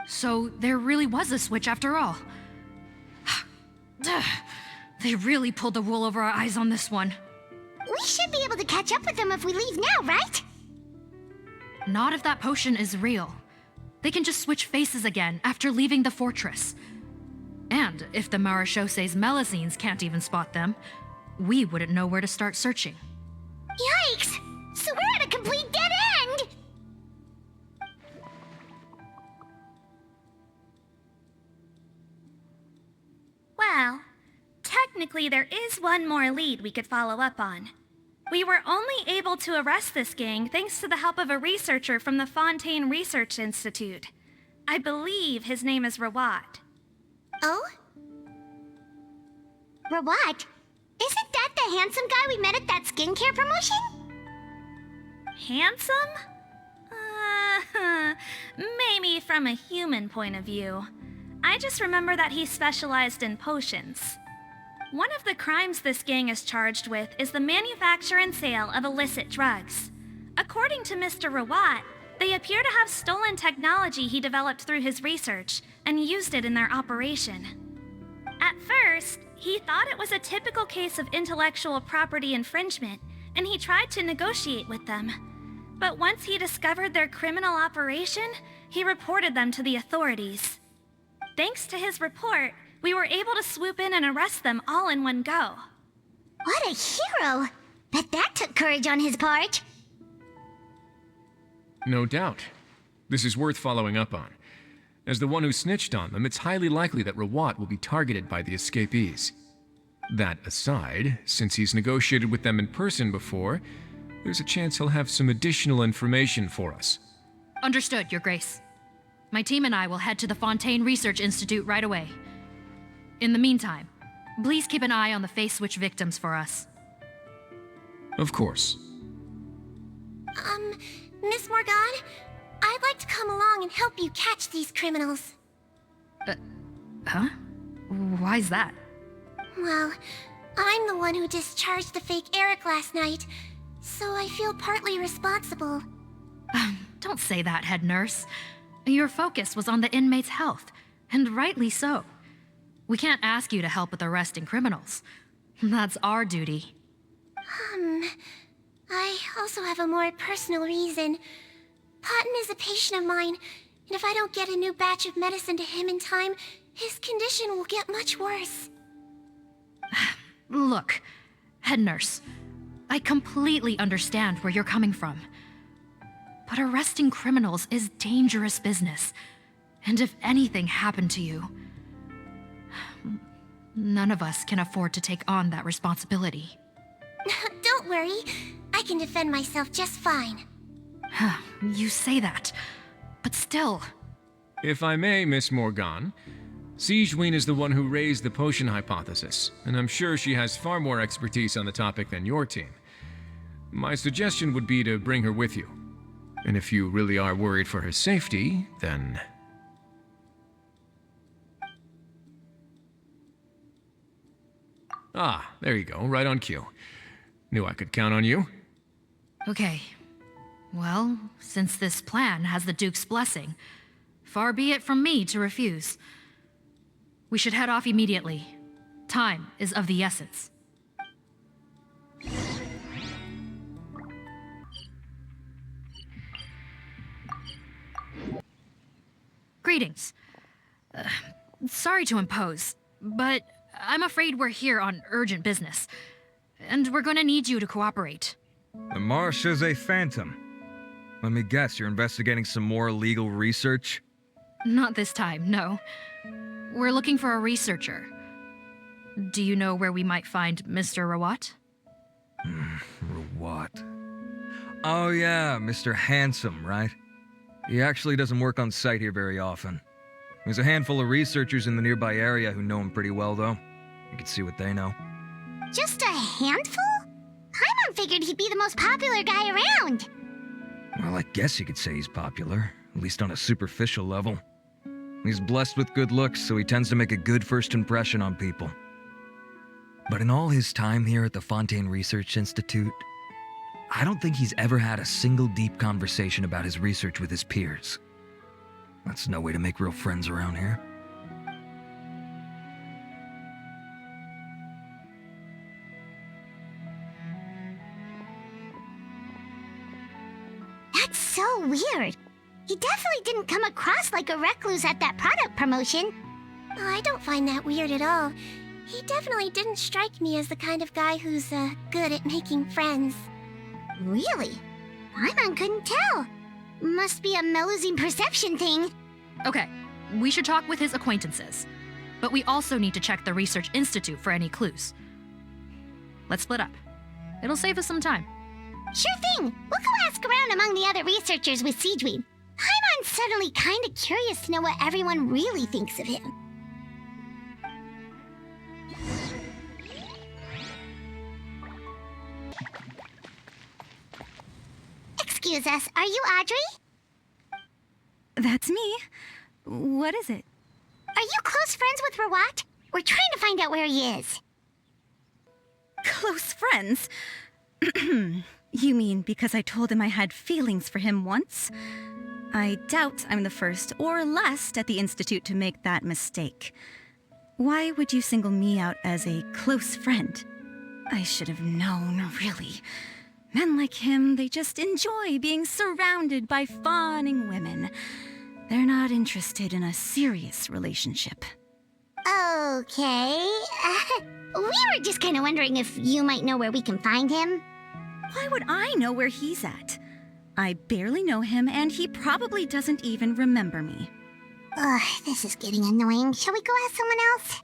So there really was a switch after all. They really pulled the wool over our eyes on this one. We should be able to catch up with them if we leave now, right? Not if that potion is real. They can just switch faces again after leaving the fortress. And if the Marechaussee's Melazines can't even spot them, we wouldn't know where to start searching. Yikes! So we're at a complete dead end! Well, technically there is one more lead we could follow up on. We were only able to arrest this gang thanks to the help of a researcher from the Fontaine Research Institute. I believe his name is Rawat. Oh? Rawat? Isn't that the handsome guy we met at that skincare promotion? Handsome? Maybe from a human point of view. I just remember that he specialized in potions. One of the crimes this gang is charged with is the manufacture and sale of illicit drugs. According to Mr. Rawat, they appear to have stolen technology he developed through his research and used it in their operation. At first, he thought it was a typical case of intellectual property infringement, and he tried to negotiate with them. But once he discovered their criminal operation, he reported them to the authorities. Thanks to his report, we were able to swoop in and arrest them all in one go. What a hero! Bet that took courage on his part. No doubt. This is worth following up on. As the one who snitched on them, it's highly likely that Rawat will be targeted by the escapees. That aside, since he's negotiated with them in person before, there's a chance he'll have some additional information for us. Understood, Your Grace. My team and I will head to the Fontaine Research Institute right away. In the meantime, please keep an eye on the face switch victims for us. Of course. Miss Morgan, I'd like to come along and help you catch these criminals. Huh? Why's that? Well, I'm the one who discharged the fake Eric last night, so I feel partly responsible. Don't say that, head nurse. Your focus was on the inmates' health, and rightly so. We can't ask you to help with arresting criminals. That's our duty. I also have a more personal reason. Cotton is a patient of mine, and if I don't get a new batch of medicine to him in time, his condition will get much worse. Look, head nurse, I completely understand where you're coming from. But arresting criminals is dangerous business. And if anything happened to you, none of us can afford to take on that responsibility. Don't worry, I can defend myself just fine. You say that, but still. If I may, Miss Morgan, Sigewinne is the one who raised the potion hypothesis, and I'm sure she has far more expertise on the topic than your team. My suggestion would be to bring her with you. And if you really are worried for her safety, then... Ah, there you go, right on cue. Knew I could count on you. Okay. Well, since this plan has the Duke's blessing, far be it from me to refuse. We should head off immediately. Time is of the essence. Greetings. Sorry to impose, but I'm afraid we're here on urgent business, and we're gonna need you to cooperate. The Marsh is a phantom. Let me guess, you're investigating some more legal research? Not this time, no. We're looking for a researcher. Do you know where we might find Mr. Rawat? Rawat. Oh yeah, Mr. Handsome, right? He actually doesn't work on site here very often. There's a handful of researchers in the nearby area who know him pretty well, though. You can see what they know. Just a handful? Paimon figured he'd be the most popular guy around. Well, I guess you could say he's popular, at least on a superficial level. He's blessed with good looks, so he tends to make a good first impression on people. But in all his time here at the Fontaine Research Institute, I don't think he's ever had a single deep conversation about his research with his peers. That's no way to make real friends around here. That's so weird. He definitely didn't come across like a recluse at that product promotion. I don't find that weird at all. He definitely didn't strike me as the kind of guy who's good at making friends. Really? Paimon couldn't tell. Must be a Melusine perception thing. Okay, we should talk with his acquaintances. But we also need to check the Research Institute for any clues. Let's split up. It'll save us some time. Sure thing. We'll go ask around among the other researchers with Sigewinne. Paimon's suddenly kind of curious to know what everyone really thinks of him. Excuse us, are you Audrey? That's me. What is it? Are you close friends with Rawat? We're trying to find out where he is. Close friends? You mean because I told him I had feelings for him once? I doubt I'm the first or last at the Institute to make that mistake. Why would you single me out as a close friend? I should have known, really. Men like him, they just enjoy being surrounded by fawning women. They're not interested in a serious relationship. Okay. We were just kind of wondering if you might know where we can find him. Why would I know where he's at? I barely know him, and he probably doesn't even remember me. Ugh, this is getting annoying. Shall we go ask someone else?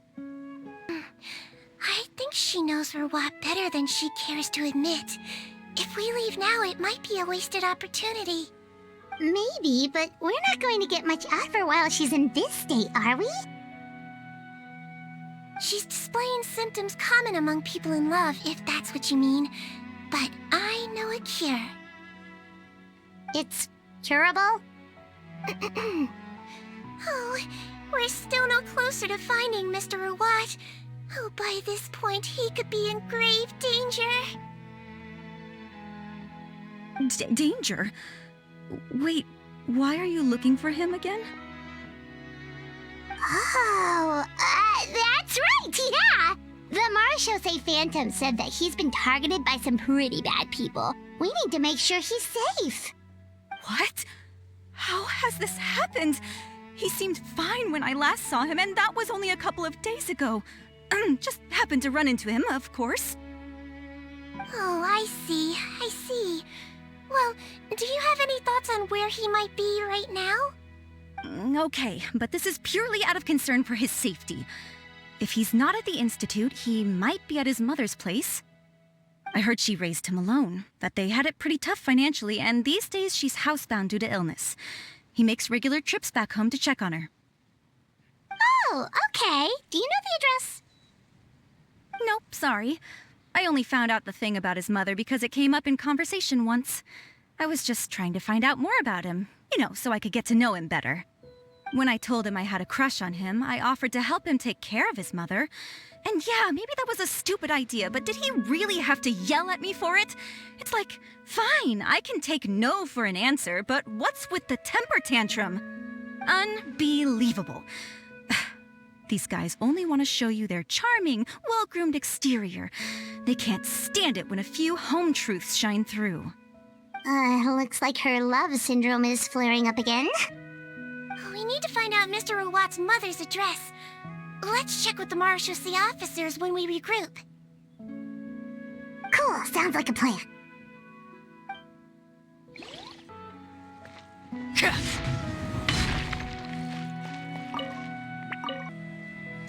I think she knows Rawat better than she cares to admit. If we leave now, it might be a wasted opportunity. Maybe, but we're not going to get much out of her while she's in this state, are we? She's displaying symptoms common among people in love, if that's what you mean. But I know a cure. It's curable? Oh, we're still no closer to finding Mr. Rawat. Oh, by this point, he could be in grave danger. Danger? Wait, why are you looking for him again? Oh, that's right, yeah! The Marechaussee Phantom said that he's been targeted by some pretty bad people. We need to make sure he's safe. What? How has this happened? He seemed fine when I last saw him, and that was only a couple of days ago. Just happened to run into him, of course. Oh, I see. Well, do you have any thoughts on where he might be right now? Okay, but this is purely out of concern for his safety. If he's not at the Institute, he might be at his mother's place. I heard she raised him alone, that they had it pretty tough financially, and these days she's housebound due to illness. He makes regular trips back home to check on her. Oh, okay. Do you know the address? Nope, sorry. I only found out the thing about his mother because it came up in conversation once. I was just trying to find out more about him, so I could get to know him better. When I told him I had a crush on him, I offered to help him take care of his mother. And yeah, maybe that was a stupid idea, but did he really have to yell at me for it? It's like, fine, I can take no for an answer, but what's with the temper tantrum? Unbelievable. These guys only want to show you their charming, well-groomed exterior. They can't stand it when a few home truths shine through. Looks like her love syndrome is flaring up again. We need to find out Mr. Rawat's mother's address. Let's check with the Marechaussee officers when we regroup. Cool, sounds like a plan.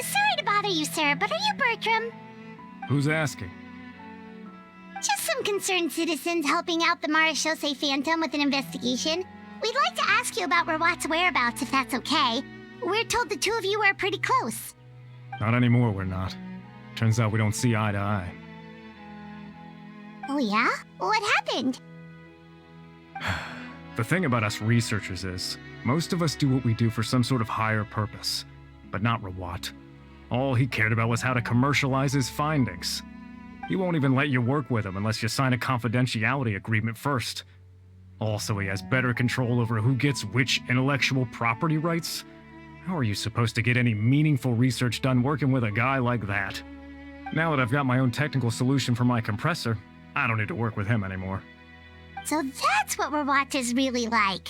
Sorry to bother you, sir, but are you Bertram? Who's asking? Just some concerned citizens helping out the Marechaussee Phantom with an investigation. We'd like to ask you about Rawat's whereabouts, if that's okay. We're told the two of you are pretty close. Not anymore, we're not. Turns out we don't see eye to eye. Oh yeah? What happened? The thing about us researchers is, most of us do what we do for some sort of higher purpose. But not Rawat. All he cared about was how to commercialize his findings. He won't even let you work with him unless you sign a confidentiality agreement first. Also, he has better control over who gets which intellectual property rights. How are you supposed to get any meaningful research done working with a guy like that? Now that I've got my own technical solution for my compressor, I don't need to work with him anymore. So that's what Rawat is really like.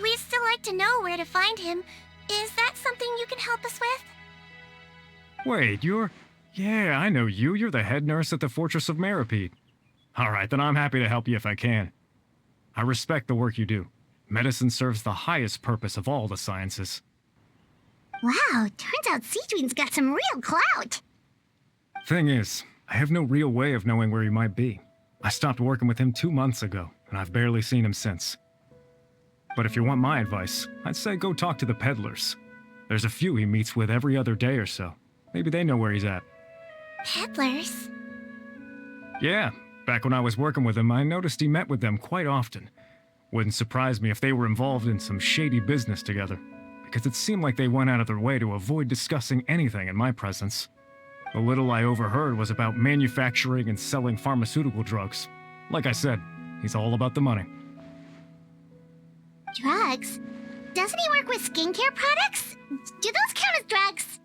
We'd still like to know where to find him. Is that something you can help us with? Wait, Yeah, I know you. You're the head nurse at the Fortress of Meripede. Alright, then I'm happy to help you if I can. I respect the work you do. Medicine serves the highest purpose of all the sciences. Wow, turns out Sigewinne's got some real clout. Thing is, I have no real way of knowing where he might be. I stopped working with him 2 months ago, and I've barely seen him since. But if you want my advice, I'd say go talk to the peddlers. There's a few he meets with every other day or so. Maybe they know where he's at. Peddlers? Yeah, Back when I was working with him, I noticed he met with them quite often. Wouldn't surprise me if they were involved in some shady business together, because it seemed like they went out of their way to avoid discussing anything in my presence. The little I overheard was about manufacturing and selling pharmaceutical drugs. Like I said, he's all about the money. Drugs? Doesn't he work with skincare products? Do those count as drugs?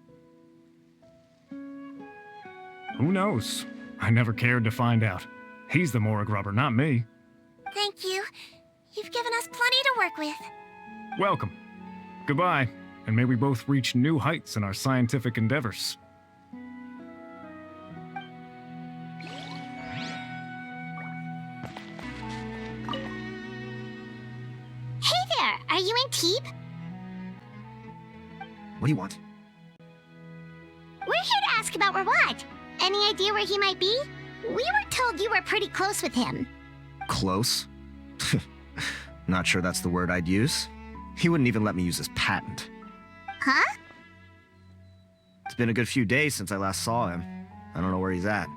Who knows? I never cared to find out. He's the morgue rubber, not me. Thank you. You've given us plenty to work with. Welcome. Goodbye, and may we both reach new heights in our scientific endeavors. Hey there, are you in Teep? What do you want? We're here to ask about Rawat. Any idea where he might be? We were told you were pretty close with him. Close? Not sure that's the word I'd use. He wouldn't even let me use his patent. Huh? It's been a good few days since I last saw him. I don't know where he's at.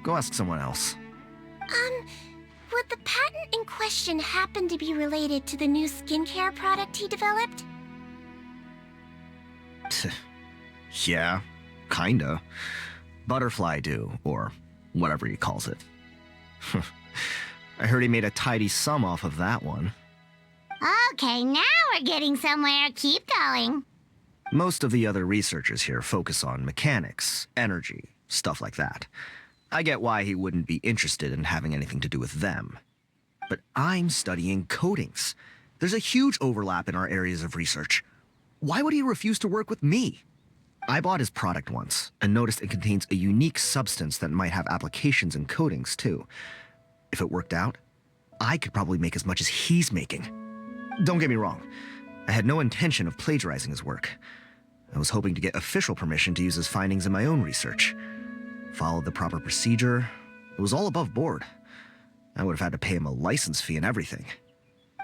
Go ask someone else. Would the patent in question happen to be related to the new skincare product he developed? Yeah, kinda. Butterfly dew, or whatever he calls it. I heard he made a tidy sum off of that one. Okay, now we're getting somewhere. Keep going. Most of the other researchers here focus on mechanics, energy, stuff like that. I get why he wouldn't be interested in having anything to do with them. But I'm studying coatings. There's a huge overlap in our areas of research. Why would he refuse to work with me? I bought his product once and noticed it contains a unique substance that might have applications in coatings too. If it worked out, I could probably make as much as he's making. Don't get me wrong, I had no intention of plagiarizing his work. I was hoping to get official permission to use his findings in my own research. Followed the proper procedure. It was all above board. I would have had to pay him a license fee and everything.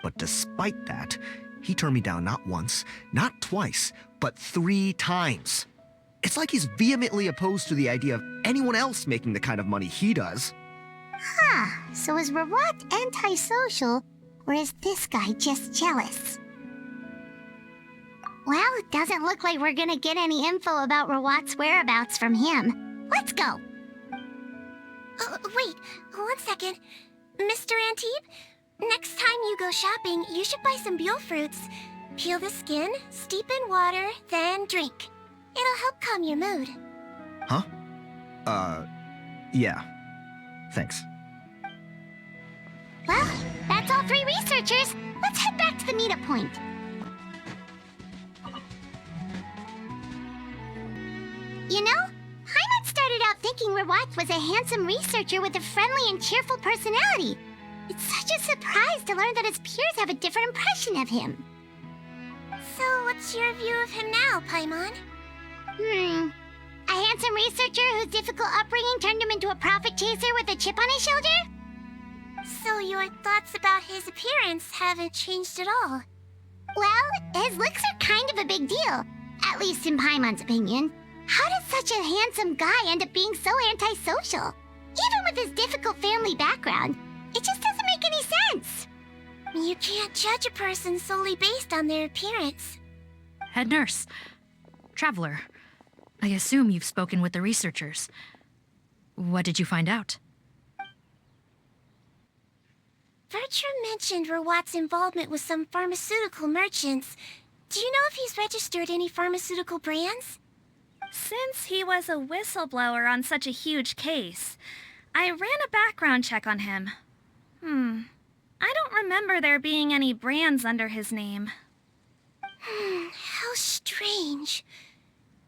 But despite that, he turned me down not once, not twice, but 3 times. It's like he's vehemently opposed to the idea of anyone else making the kind of money he does. Huh, so is Rawat antisocial, or is this guy just jealous? Well, it doesn't look like we're gonna get any info about Rawat's whereabouts from him. Let's go. Wait, 1 second. Mr. Antibes, next time you go shopping, you should buy some Buell fruits. Peel the skin, steep in water, then drink. It'll help calm your mood. Huh? Yeah. Thanks. Well, that's all 3 researchers. Let's head back to the meetup point. You know, Paimon started out thinking Rawat was a handsome researcher with a friendly and cheerful personality. It's such a surprise to learn that his peers have a different impression of him. So, what's your view of him now, Paimon? A handsome researcher whose difficult upbringing turned him into a profit chaser with a chip on his shoulder? So your thoughts about his appearance haven't changed at all? Well, his looks are kind of a big deal. At least in Paimon's opinion. How does such a handsome guy end up being so antisocial? Even with his difficult family background, it just doesn't make any sense. You can't judge a person solely based on their appearance. Head nurse. Traveler. I assume you've spoken with the researchers. What did you find out? Bertram mentioned Rawat's involvement with some pharmaceutical merchants. Do you know if he's registered any pharmaceutical brands? Since he was a whistleblower on such a huge case, I ran a background check on him. I don't remember there being any brands under his name. How strange.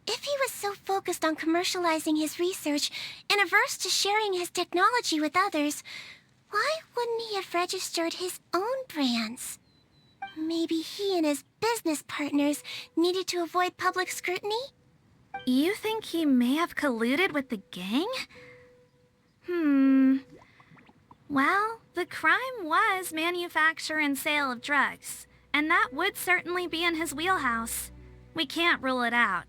If he was so focused on commercializing his research and averse to sharing his technology with others, why wouldn't he have registered his own brands? Maybe he and his business partners needed to avoid public scrutiny? You think he may have colluded with the gang? Well, the crime was manufacture and sale of drugs, and that would certainly be in his wheelhouse. We can't rule it out.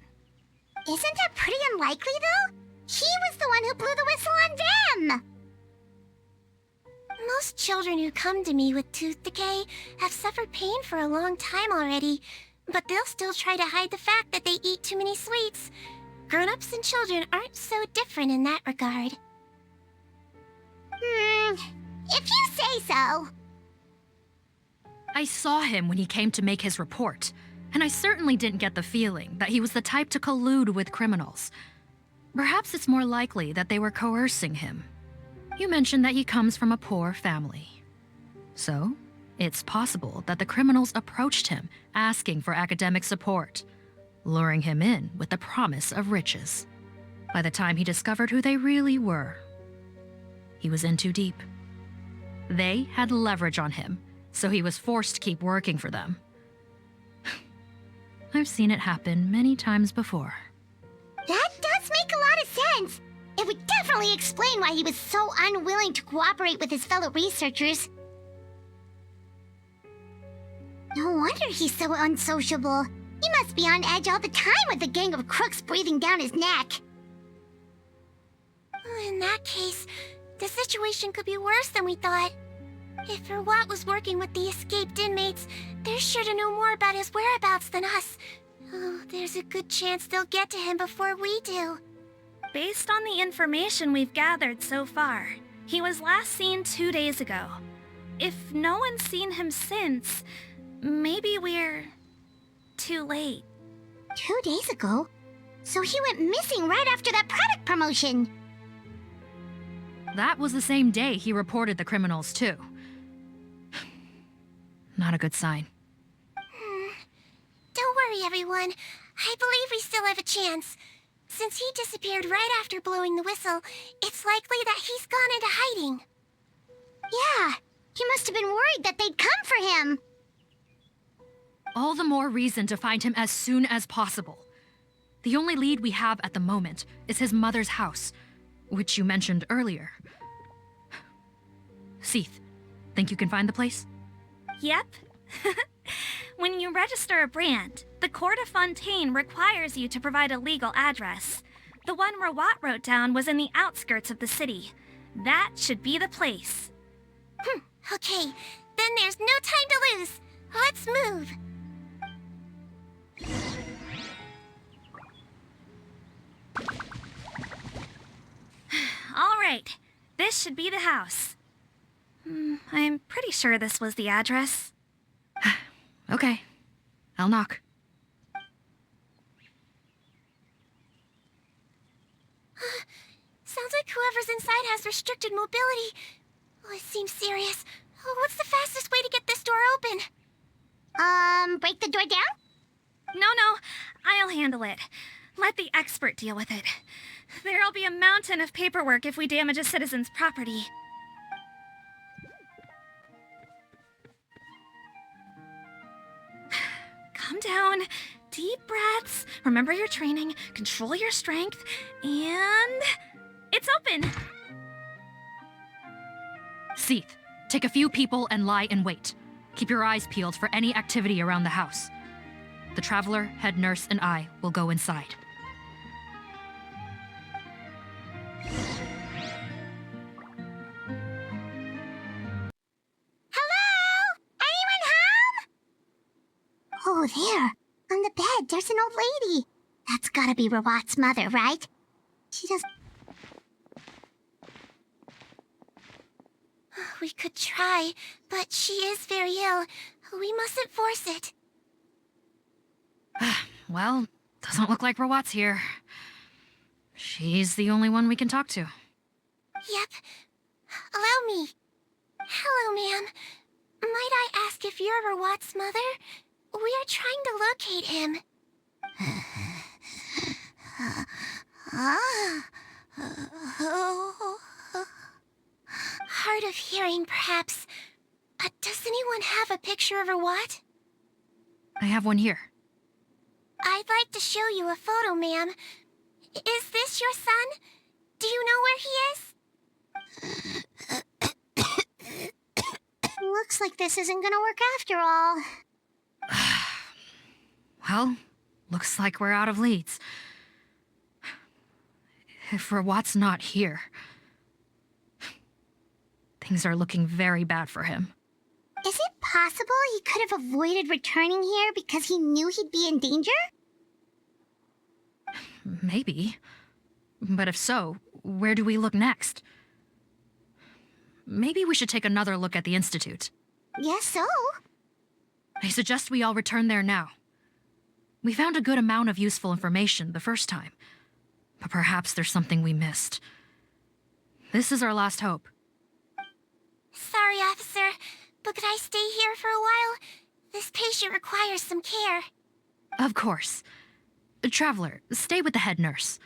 Isn't that pretty unlikely, though? He was the one who blew the whistle on them! Most children who come to me with tooth decay have suffered pain for a long time already, but they'll still try to hide the fact that they eat too many sweets. Grown-ups and children aren't so different in that regard. If you say so. I saw him when he came to make his report, and I certainly didn't get the feeling that he was the type to collude with criminals. Perhaps it's more likely that they were coercing him. You mentioned that he comes from a poor family. So, it's possible that the criminals approached him asking for academic support, luring him in with the promise of riches. By the time he discovered who they really were, he was in too deep. They had leverage on him, so he was forced to keep working for them. I've seen it happen many times before. That does make a lot of sense. It would definitely explain why he was so unwilling to cooperate with his fellow researchers. No wonder he's so unsociable. He must be on edge all the time with a gang of crooks breathing down his neck. In that case, the situation could be worse than we thought. If Rawat was working with the escaped inmates, they're sure to know more about his whereabouts than us. Oh, there's a good chance they'll get to him before we do. Based on the information we've gathered so far, he was last seen 2 days ago. If no one's seen him since, maybe we're too late. 2 days ago? So he went missing right after that product promotion. That was the same day he reported the criminals, too. Not a good sign. Don't worry, everyone. I believe we still have a chance. Since he disappeared right after blowing the whistle, it's likely that he's gone into hiding. Yeah, he must have been worried that they'd come for him. All the more reason to find him as soon as possible. The only lead we have at the moment is his mother's house, which you mentioned earlier. Seath, think you can find the place? Yep. When you register a brand, the Court of Fontaine requires you to provide a legal address. The one Rawat wrote down was in the outskirts of the city. That should be the place. Okay, then there's no time to lose. Let's move. All right, this should be the house. I'm pretty sure this was the address. Okay, I'll knock. Sounds like whoever's inside has restricted mobility. Oh, it seems serious. What's the fastest way to get this door open? Break the door down? No, I'll handle it. Let the expert deal with it. There'll be a mountain of paperwork if we damage a citizen's property. Calm down. Deep breaths. Remember your training. Control your strength. And... it's open! Seath, take a few people and lie in wait. Keep your eyes peeled for any activity around the house. The Traveler, head nurse, and I will go inside. Oh, there. On the bed, there's an old lady. That's gotta be Rawat's mother, right? She does... We could try, but she is very ill. We mustn't force it. Well, doesn't look like Rawat's here. She's the only one we can talk to. Yep. Allow me. Hello, ma'am. Might I ask if you're Rawat's mother? We are trying to locate him. Hard of hearing, perhaps. Does anyone have a picture of Rawat? I have one here. I'd like to show you a photo, ma'am. Is this your son? Do you know where he is? Looks like this isn't gonna work after all. Well, looks like we're out of leads. If Rawat's not here, Things are looking very bad for him. Is it possible he could have avoided returning here because he knew he'd be in danger? Maybe. But if so, where do we look next? Maybe we should take another look at the Institute. Yes, so. I suggest we all return there now. We found a good amount of useful information the first time, but perhaps there's something we missed. This is our last hope. Sorry, officer, but could I stay here for a while? This patient requires some care. Of course. Traveler, stay with the head nurse.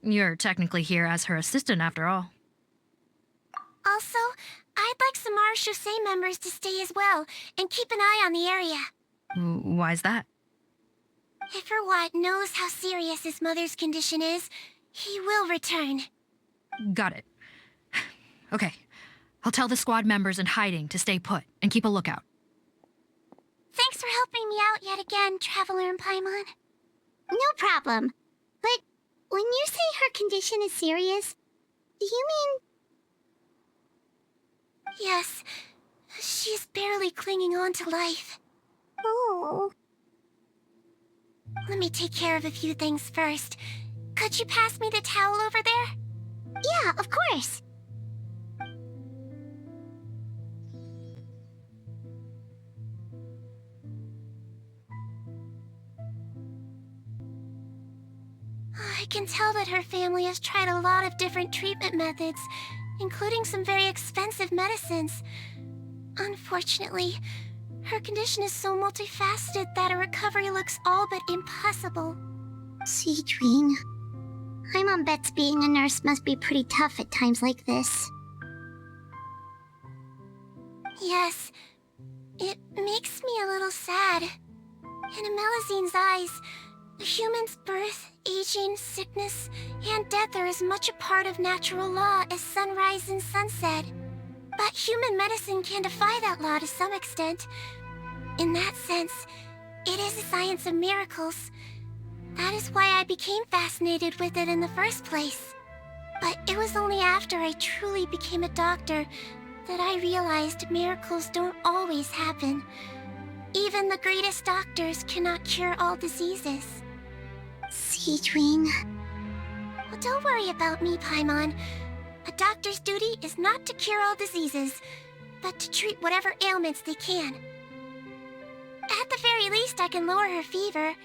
You're technically here as her assistant after all. Also, I'd like some Marechaussee members to stay as well, and keep an eye on the area. Why's that? If Erwat knows how serious his mother's condition is, he will return. Got it. Okay. I'll tell the squad members in hiding to stay put and keep a lookout. Thanks for helping me out yet again, Traveler and Paimon. No problem. But when you say her condition is serious, do you mean... Yes. She's barely clinging on to life. Oh. Let me take care of a few things first. Could you pass me the towel over there? Yeah, of course. I can tell that her family has tried a lot of different treatment methods, including some very expensive medicines. Unfortunately, her condition is so multifaceted that a recovery looks all but impossible. Sigewinne, Paimon bets being a nurse must be pretty tough at times like this. Yes, it makes me a little sad. In a Melizine's eyes, a human's birth, aging, sickness, and death are as much a part of natural law as sunrise and sunset. But human medicine can defy that law to some extent. In that sense, it is a science of miracles. That is why I became fascinated with it in the first place. But it was only after I truly became a doctor that I realized miracles don't always happen. Even the greatest doctors cannot cure all diseases. Sigewinne... Well, don't worry about me, Paimon. A doctor's duty is not to cure all diseases, but to treat whatever ailments they can. At the very least, I can lower her fever.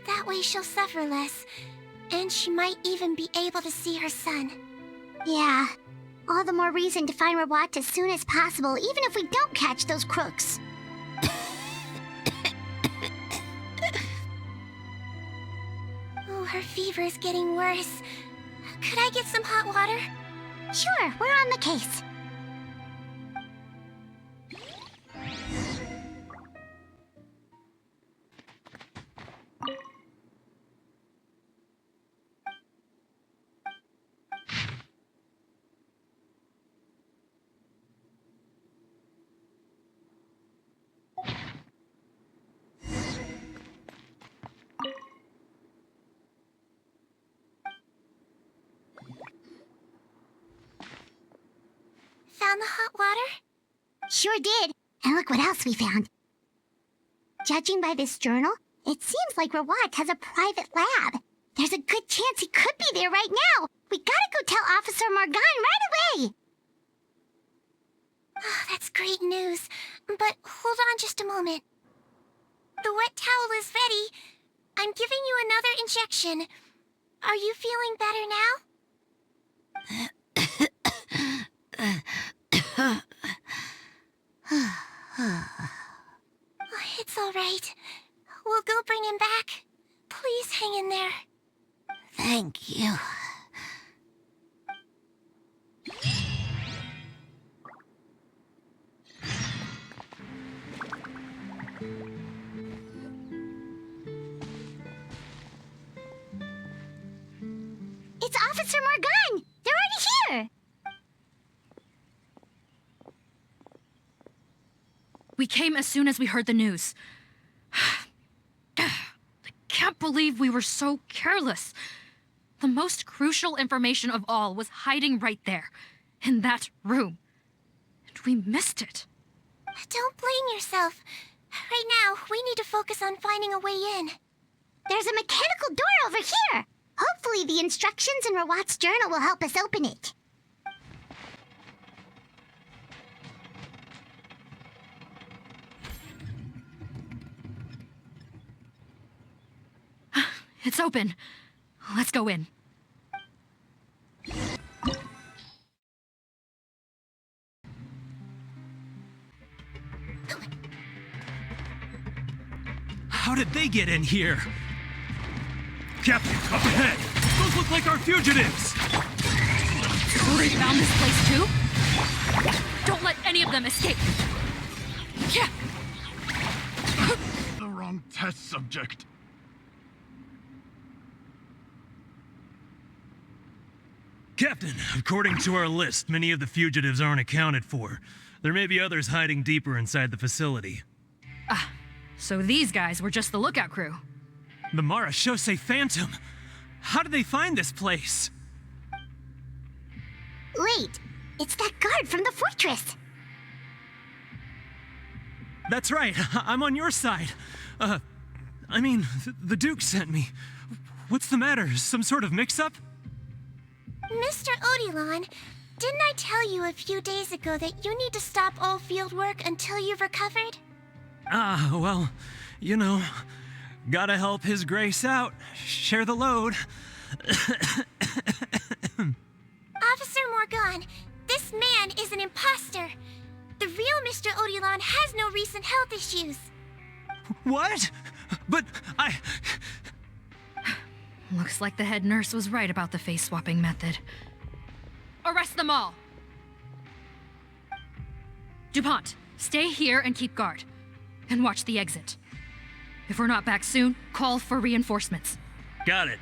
That way she'll suffer less, and she might even be able to see her son. Yeah, all the more reason to find Rawat as soon as possible, even if we don't catch those crooks. Oh, her fever is getting worse. Could I get some hot water? Sure, we're on the case. Found the hot water? Sure did. And look what else we found. Judging by this journal, it seems like Rawat has a private lab. There's a good chance he could be there right now. We gotta go tell Officer Morgan right away. Oh, that's great news. But hold on just a moment. The wet towel is ready. I'm giving you another injection. Are you feeling better now? It's all right. We'll go bring him back. Please hang in there. Thank you. It's Officer Morgan! They're already here! We came as soon as we heard the news. I can't believe we were so careless. The most crucial information of all was hiding right there, in that room. We missed it. Don't blame yourself. Right now, we need to focus on finding a way in. There's a mechanical door over here. Hopefully the instructions in Rawat's journal will help us open it. It's open. Let's go in. How did they get in here? Captain, up ahead! Those look like our fugitives! They found this place too? Don't let any of them escape! Yeah. The wrong test subject. Captain, according to our list, many of the fugitives aren't accounted for. There may be others hiding deeper inside the facility. Ah, so these guys were just the lookout crew. The Mara Shosei Phantom! How did they find this place? Wait, it's that guard from the fortress. That's right, I'm on your side. The Duke sent me. What's the matter? Some sort of mix-up? Mr. Odilon, didn't I tell you a few days ago that you need to stop all field work until you've recovered? Well, you know, gotta help His Grace out. Share the load. Officer Morgan, this man is an imposter. The real Mr. Odilon has no recent health issues. What? But I... Looks like the head nurse was right about the face-swapping method. Arrest them all! DuPont, stay here and keep guard. And watch the exit. If we're not back soon, call for reinforcements. Got it.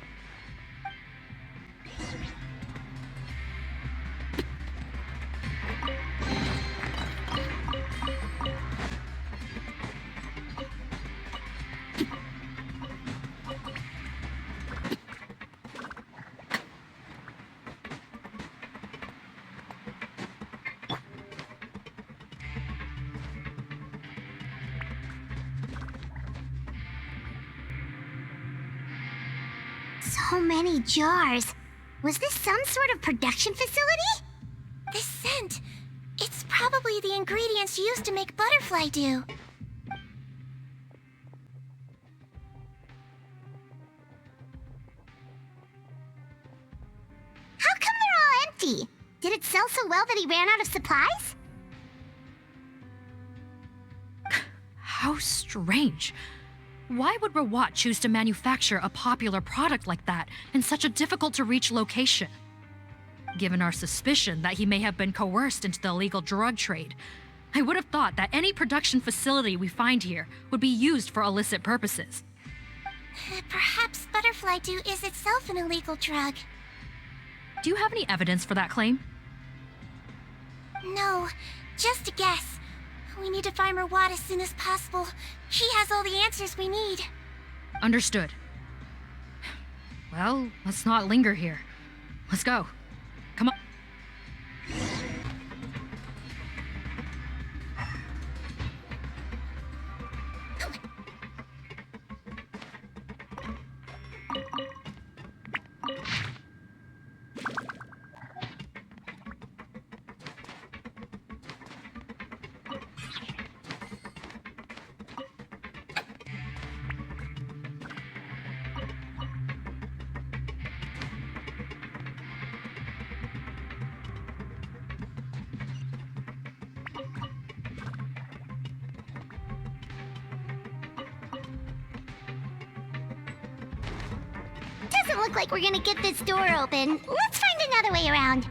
So many jars. Was this some sort of production facility? This scent, it's probably the ingredients used to make butterfly dew. How come they're all empty? Did it sell so well that he ran out of supplies? How strange. Why would Rawat choose to manufacture a popular product like that in such a difficult-to-reach location? Given our suspicion that he may have been coerced into the illegal drug trade, I would have thought that any production facility we find here would be used for illicit purposes. Perhaps butterfly dew is itself an illegal drug. Do you have any evidence for that claim? No, just a guess. We need to find Rawat as soon as possible. He has all the answers we need. Understood. Well, let's not linger here. Let's go. Come on. Doesn't look like we're gonna get this door open. Let's find another way around.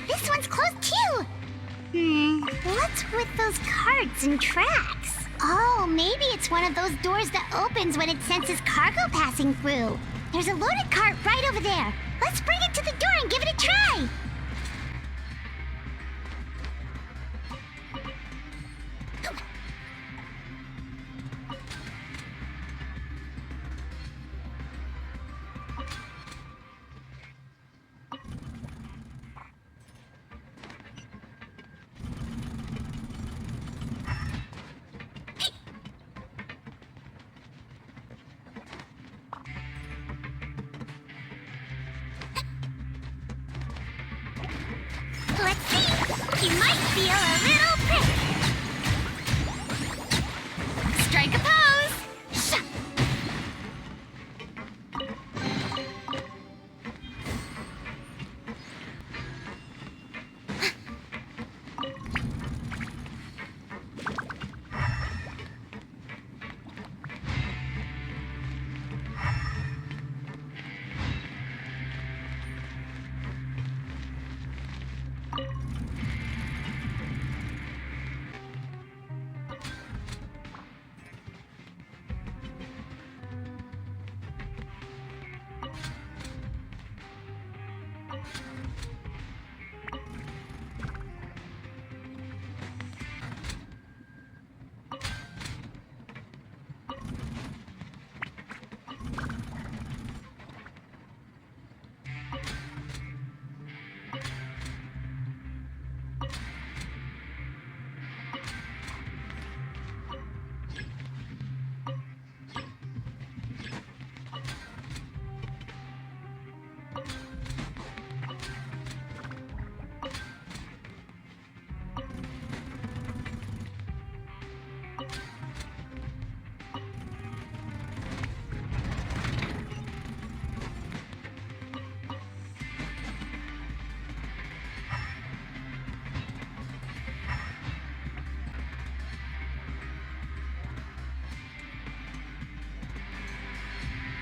This one's closed too. What's with those carts and tracks? Oh, maybe it's one of those doors that opens when it senses cargo passing through. There's a loaded cart right over there. Let's bring it to the door and give it a try. You might feel a little prick. Strike a pose. Shut.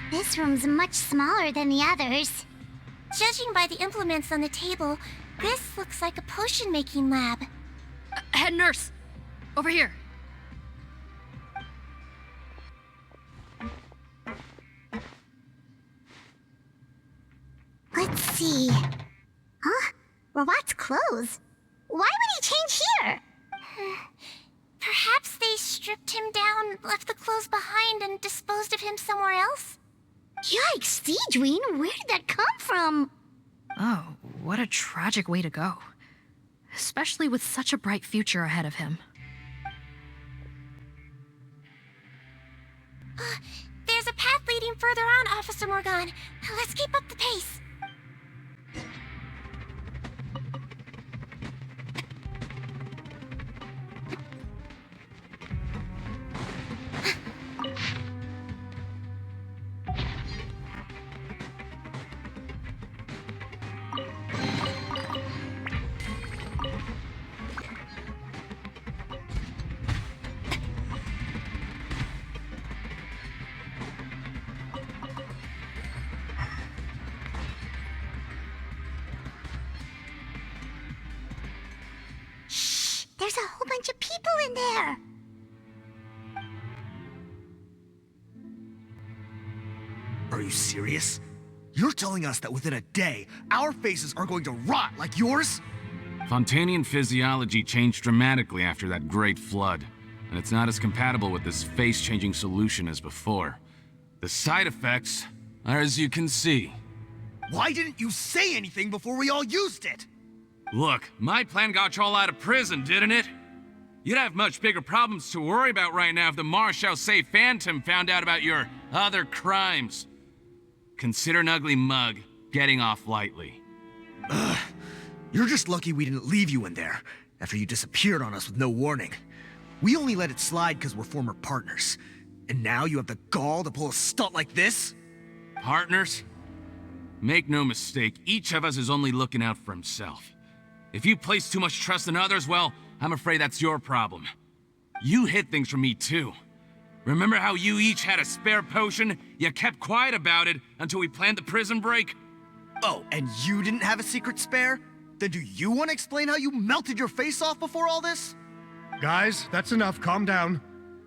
This room's much smaller than the others. Judging by the implements on the table, this looks like a potion-making lab. Head nurse! Over here. Let's see. Huh? Robot's clothes. Why would he change here? Perhaps they stripped him down, left the clothes behind, and disposed of him somewhere else? Yikes, Sigewinne, where did that come from? Oh, what a tragic way to go. Especially with such a bright future ahead of him. There's a path leading further on, Officer Morgan. Let's keep up the pace. There's a whole bunch of people in there. Are you serious? You're telling us that within a day, our faces are going to rot like yours? Fontanian physiology changed dramatically after that great flood, and it's not as compatible with this face-changing solution as before. The side effects are as you can see. Why didn't you say anything before we all used it? Look, my plan got y'all out of prison, didn't it? You'd have much bigger problems to worry about right now if the Marshal Say Phantom found out about your other crimes. Consider an ugly mug getting off lightly. Ugh. You're just lucky we didn't leave you in there after you disappeared on us with no warning. We only let it slide because we're former partners. And now you have the gall to pull a stunt like this? Partners? Make no mistake, each of us is only looking out for himself. If you place too much trust in others, well, I'm afraid that's your problem. You hid things from me too. Remember how you each had a spare potion? You kept quiet about it until we planned the prison break? Oh, and you didn't have a secret spare? Then do you want to explain how you melted your face off before all this? Guys, that's enough. Calm down.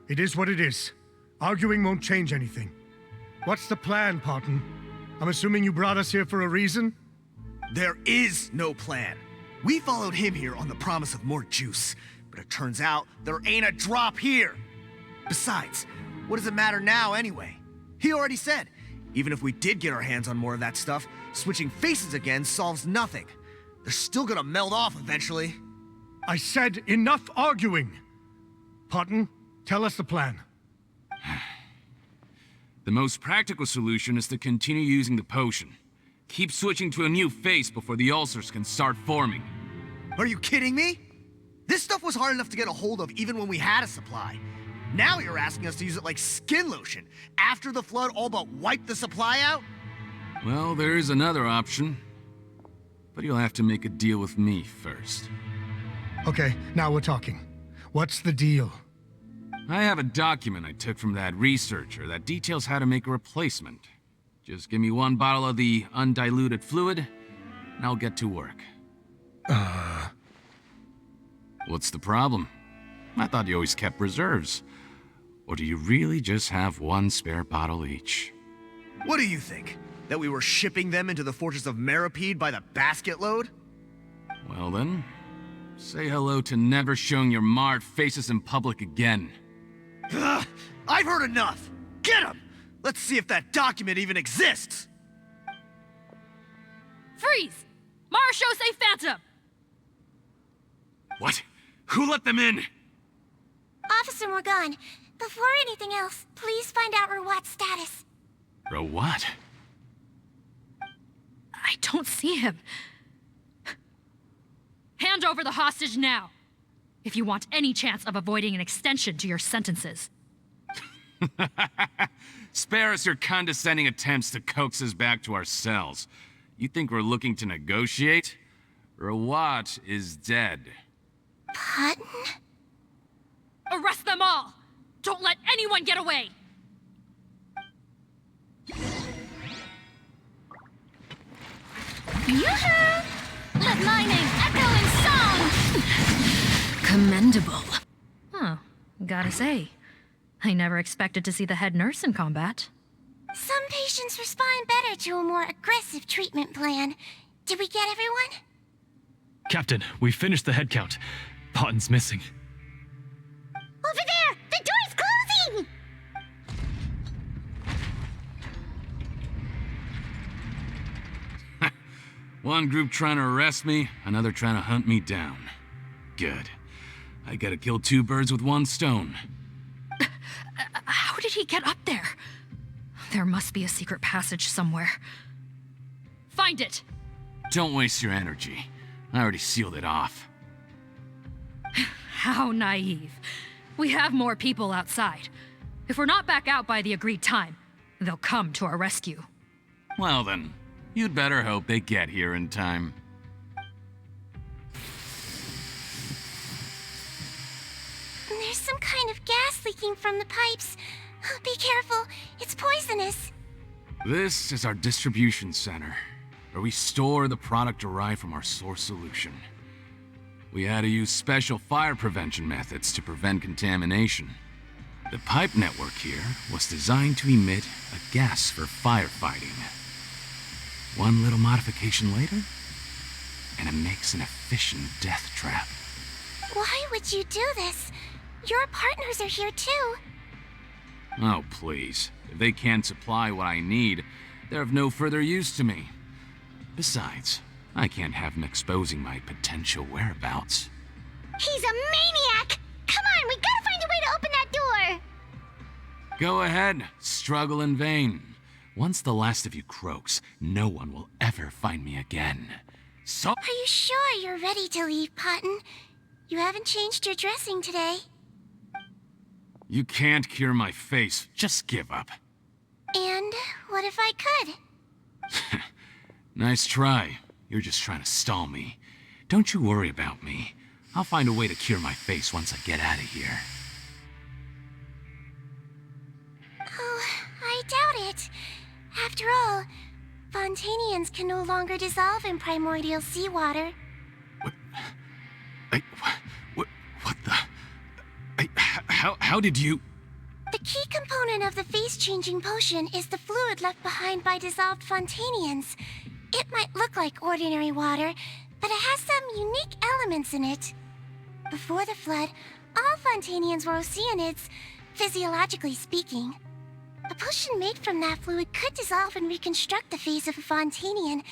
It is what it is. Arguing won't change anything. What's the plan, Parton? I'm assuming you brought us here for a reason? There is no plan. We followed him here on the promise of more juice, but it turns out there ain't a drop here. Besides, what does it matter now anyway? He already said, even if we did get our hands on more of that stuff, switching faces again solves nothing. They're still gonna melt off eventually. I said enough arguing. Parton, tell us the plan. The most practical solution is to continue using the potion. Keep switching to a new face before the ulcers can start forming. Are you kidding me? This stuff was hard enough to get a hold of even when we had a supply. Now you're asking us to use it like skin lotion after the flood all but wiped the supply out? Well, there is another option. But you'll have to make a deal with me first. Okay, now we're talking. What's the deal? I have a document I took from that researcher that details how to make a replacement. Just give me one bottle of the undiluted fluid, and I'll get to work. What's the problem? I thought you always kept reserves. Or do you really just have one spare bottle each? What do you think? That we were shipping them into the fortress of Meripede by the basket load? Well then, say hello to never showing your marred faces in public again. Ugh, I've heard enough! Get him! Let's see if that document even exists! Freeze! Marshal, say Phantom! What? Who let them in? Officer Morgan, before anything else, please find out Rawat's status. What? I don't see him. Hand over the hostage now, if you want any chance of avoiding an extension to your sentences. Spare us your condescending attempts to coax us back to our cells. You think we're looking to negotiate? Rawat is dead. Pardon? Arrest them all! Don't let anyone get away! Yoo-hoo! Let my name echo in song! Commendable. Huh, gotta say, I never expected to see the head nurse in combat. Some patients respond better to a more aggressive treatment plan. Did we get everyone? Captain, we finished the head count. Potten's missing. Over there! The door's closing! One group trying to arrest me, another trying to hunt me down. Good. I gotta kill two birds with one stone. How did he get up there? There must be a secret passage somewhere. Find it! Don't waste your energy. I already sealed it off. How naive. We have more people outside. If we're not back out by the agreed time, they'll come to our rescue. Well then, you'd better hope they get here in time. There's some kind of gas leaking from the pipes. Be careful, it's poisonous. This is our distribution center, where we store the product derived from our source solution. We had to use special fire prevention methods to prevent contamination. The pipe network here was designed to emit a gas for firefighting. One little modification later, and it makes an efficient death trap. Why would you do this? Your partners are here too. Oh, please. If they can't supply what I need, they're of no further use to me. Besides, I can't have them exposing my potential whereabouts. He's a maniac! Come on, we gotta find a way to open that door! Go ahead, struggle in vain. Once the last of you croaks, no one will ever find me again. So— Are you sure you're ready to leave, Potten? You haven't changed your dressing today. You can't cure my face, just give up. And what if I could? Nice try. You're just trying to stall me. Don't you worry about me. I'll find a way to cure my face once I get out of here. Oh, I doubt it. After all, Fontanians can no longer dissolve in primordial seawater. What the— How did you— The key component of the face-changing potion is the fluid left behind by dissolved Fontanians. It might look like ordinary water, but it has some unique elements in it. Before the flood, all Fontanians were oceanids, physiologically speaking. A potion made from that fluid could dissolve and reconstruct the face of a Fontanian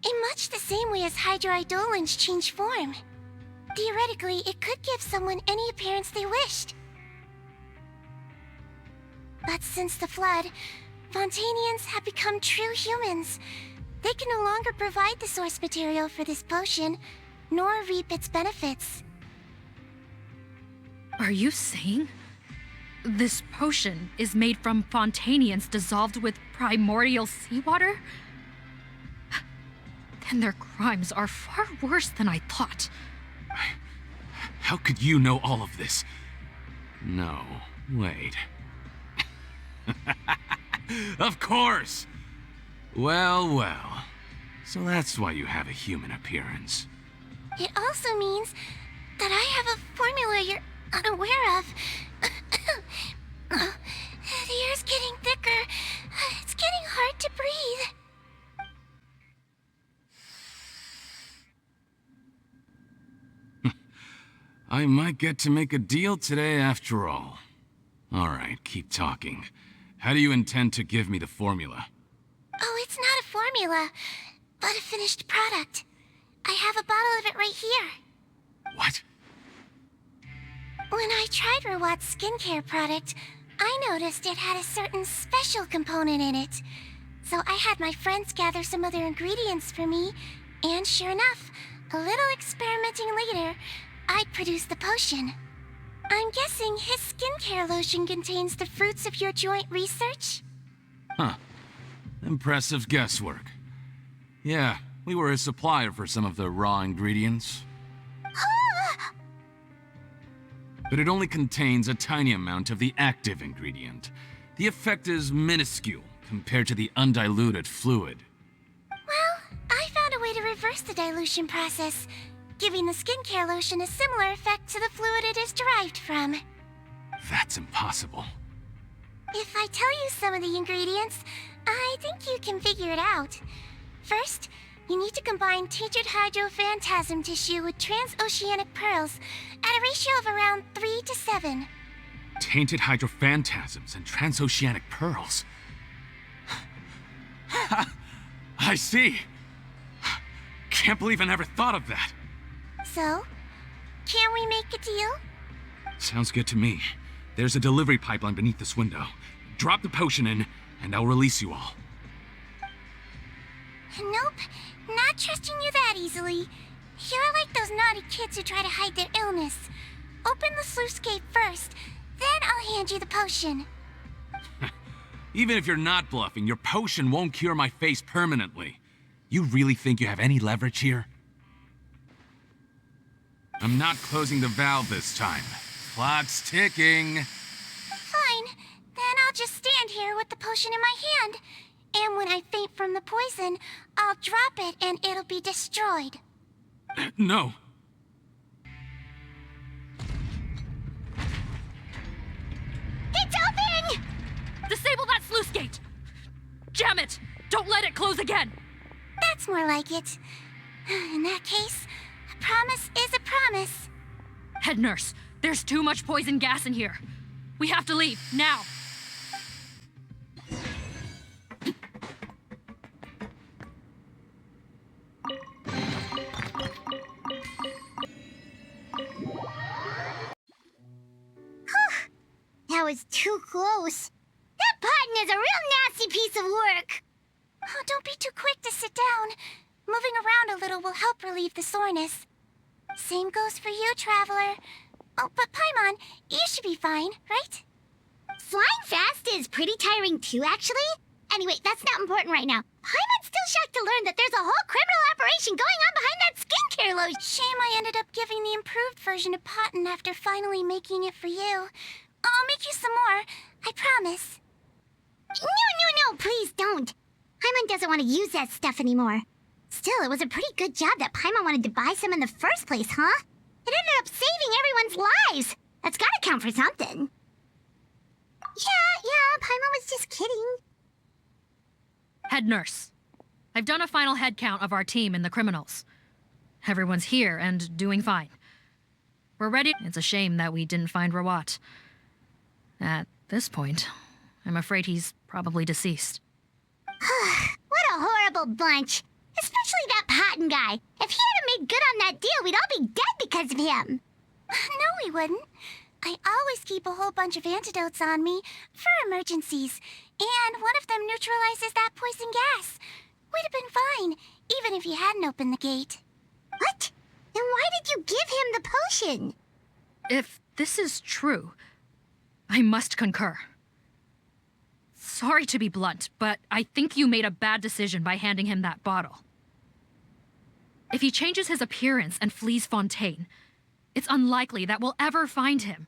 in much the same way as hydroidolins change form. Theoretically, it could give someone any appearance they wished. But since the flood, Fontanians have become true humans. They can no longer provide the source material for this potion, nor reap its benefits. Are you saying this potion is made from Fontanians dissolved with primordial seawater? Then their crimes are far worse than I thought. How could you know all of this? No, wait. Of course! Well, well. So that's why you have a human appearance. It also means that I have a formula you're unaware of. The air's getting thicker. It's getting hard to breathe. I might get to make a deal today after all. Alright, keep talking. How do you intend to give me the formula? Oh, it's not a formula, but a finished product. I have a bottle of it right here. What? When I tried Rewat's skincare product, I noticed it had a certain special component in it. So I had my friends gather some other ingredients for me, and sure enough, a little experimenting later, I'd produced the potion. I'm guessing his skincare lotion contains the fruits of your joint research? Huh. Impressive guesswork. Yeah, we were a supplier for some of the raw ingredients. But it only contains a tiny amount of the active ingredient. The effect is minuscule compared to the undiluted fluid. Well, I found a way to reverse the dilution process, giving the skincare lotion a similar effect to the fluid it is derived from. That's impossible. If I tell you some of the ingredients, I think you can figure it out. First, you need to combine tainted hydrophantasm tissue with transoceanic pearls at a ratio of around 3 to 7. Tainted hydrophantasms and transoceanic pearls. I see. Can't believe I never thought of that. So, can we make a deal? Sounds good to me. There's a delivery pipeline beneath this window. Drop the potion in, and I'll release you all. Nope, not trusting you that easily. You're like those naughty kids who try to hide their illness. Open the sluice gate first, then I'll hand you the potion. Even if you're not bluffing, your potion won't cure my face permanently. You really think you have any leverage here? I'm not closing the valve this time. Clock's ticking. Fine, then I'll just stand here with the potion in my hand. And when I faint from the poison, I'll drop it and it'll be destroyed. No. It's open! Disable that sluice gate! Jam it! Don't let it close again! That's more like it. In that case, a promise is a promise. Head nurse, there's too much poison gas in here. We have to leave, now! That was too close. That button is a real nasty piece of work. Oh, don't be too quick to sit down. Moving around a little will help relieve the soreness. Same goes for you, Traveler. Oh, but Paimon, you should be fine, right? Flying fast is pretty tiring too, actually. Anyway, that's not important right now. Paimon's still shocked to learn that there's a whole criminal operation going on behind that skincare lotion. Shame I ended up giving the improved version to Potton after finally making it for you. I'll make you some more, I promise. No, please don't. Paimon doesn't want to use that stuff anymore. Still, it was a pretty good job that Paimon wanted to buy some in the first place, huh? It ended up saving everyone's lives. That's gotta count for something. Yeah, Paimon was just kidding. Head nurse, I've done a final head count of our team and the criminals. Everyone's here and doing fine. We're ready. It's a shame that we didn't find Rawat. At this point, I'm afraid he's probably deceased. What a horrible bunch. Especially that Potton guy. If he hadn't made good on that deal, we'd all be dead because of him. No, we wouldn't. I always keep a whole bunch of antidotes on me for emergencies, and one of them neutralizes that poison gas. We'd have been fine, even if you hadn't opened the gate. What? Then why did you give him the potion? If this is true, I must concur. Sorry to be blunt, but I think you made a bad decision by handing him that bottle. If he changes his appearance and flees Fontaine, it's unlikely that we'll ever find him,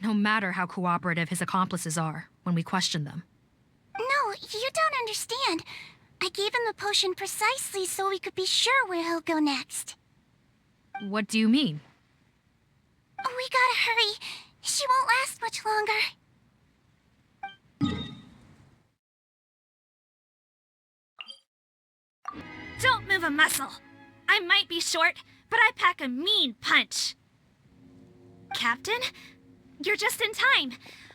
no matter how cooperative his accomplices are when we question them. No, you don't understand. I gave him the potion precisely so we could be sure where he'll go next. What do you mean? We gotta hurry. She won't last much longer. Don't move a muscle. I might be short, but I pack a mean punch. Captain, you're just in time.